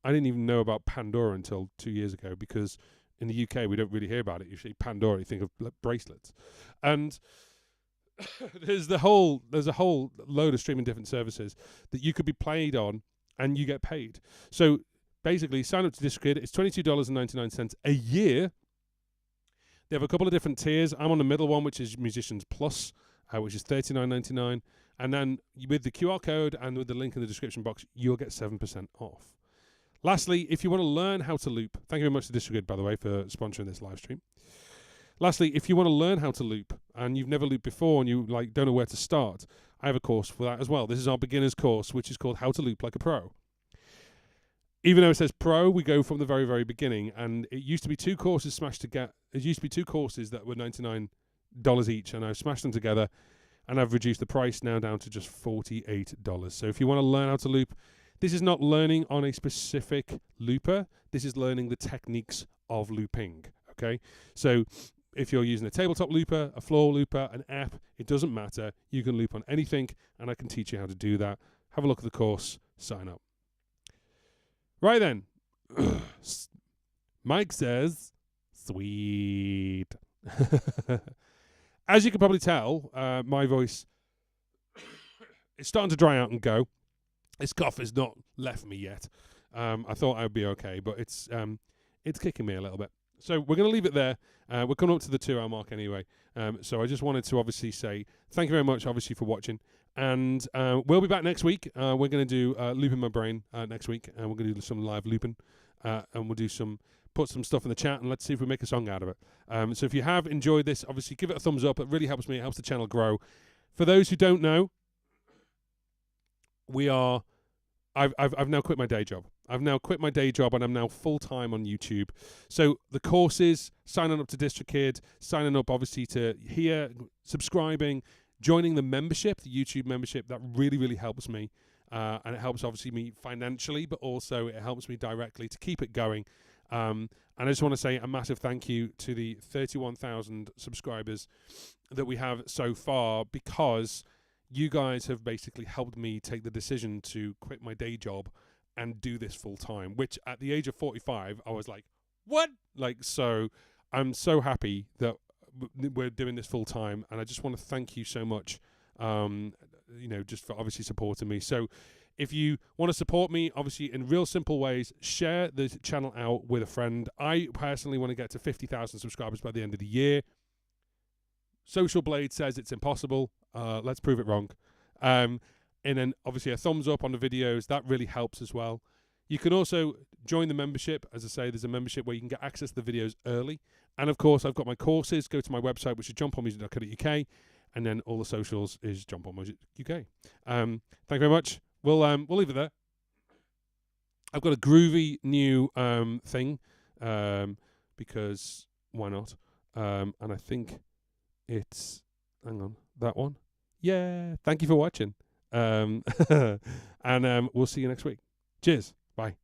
I didn't even know about Pandora until 2 years ago, because in the UK we don't really hear about it. Usually Pandora, you think of bracelets. And there's a whole load of streaming different services that you could be played on and you get paid. So basically, sign up to DistroKid. It's $22.99 a year. They have a couple of different tiers. I'm on the middle one, which is Musicians Plus, which is $39.99. And then with the QR code and with the link in the description box, you'll get 7% off. Lastly, if you want to learn how to loop, thank you very much to DistroKid, by the way, for sponsoring this live stream. Lastly, if you want to learn how to loop and you've never looped before and you don't know where to start, I have a course for that as well. This is our beginner's course, which is called How to Loop Like a Pro. Even though it says pro, we go from the very, very beginning, and it used to be two courses smashed together. It used to be two courses that were $99 each, and I've smashed them together, and I've reduced the price now down to just $48. So if you want to learn how to loop, this is not learning on a specific looper. This is learning the techniques of looping, okay? So if you're using a tabletop looper, a floor looper, an app, it doesn't matter. You can loop on anything, and I can teach you how to do that. Have a look at the course, sign up. Right then, Mike says, sweet. As you can probably tell, my voice is starting to dry out and go. This cough has not left me yet. I thought I would be okay, but it's kicking me a little bit. So we're going to leave it there. We're coming up to the 2-hour mark anyway. So I just wanted to obviously say thank you very much, obviously, for watching. And we'll be back next week. We're going to do Looping My Brain next week. And we're going to do some live looping. And we'll do put some stuff in the chat, and let's see if we make a song out of it. So if you have enjoyed this, obviously give it a thumbs up. It really helps me. It helps the channel grow. For those who don't know, I've now quit my day job. I've now quit my day job, and I'm now full-time on YouTube. So the courses, signing up to DistroKid, signing up obviously to here, subscribing, joining the membership, the YouTube membership, that really, really helps me. And it helps obviously me financially, but also it helps me directly to keep it going. And I just want to say a massive thank you to the 31,000 subscribers that we have so far, because you guys have basically helped me take the decision to quit my day job and do this full time, which at the age of 45, I was like, what? So I'm so happy that we're doing this full time. And I just want to thank you so much, just for obviously supporting me. So if you want to support me, obviously in real simple ways, share the channel out with a friend. I personally want to get to 50,000 subscribers by the end of the year. Social Blade says it's impossible. Let's prove it wrong. And then obviously a thumbs up on the videos. That really helps as well. You can also join the membership. As I say, there's a membership where you can get access to the videos early. And of course, I've got my courses. Go to my website, which is jumponmusic.co.uk. And then all the socials is jumponmusic.uk. Thank you very much. We'll leave it there. I've got a groovy new thing, because why not? And I think it's, hang on, that one. Yeah, thank you for watching. And we'll see you next week. Cheers. Bye.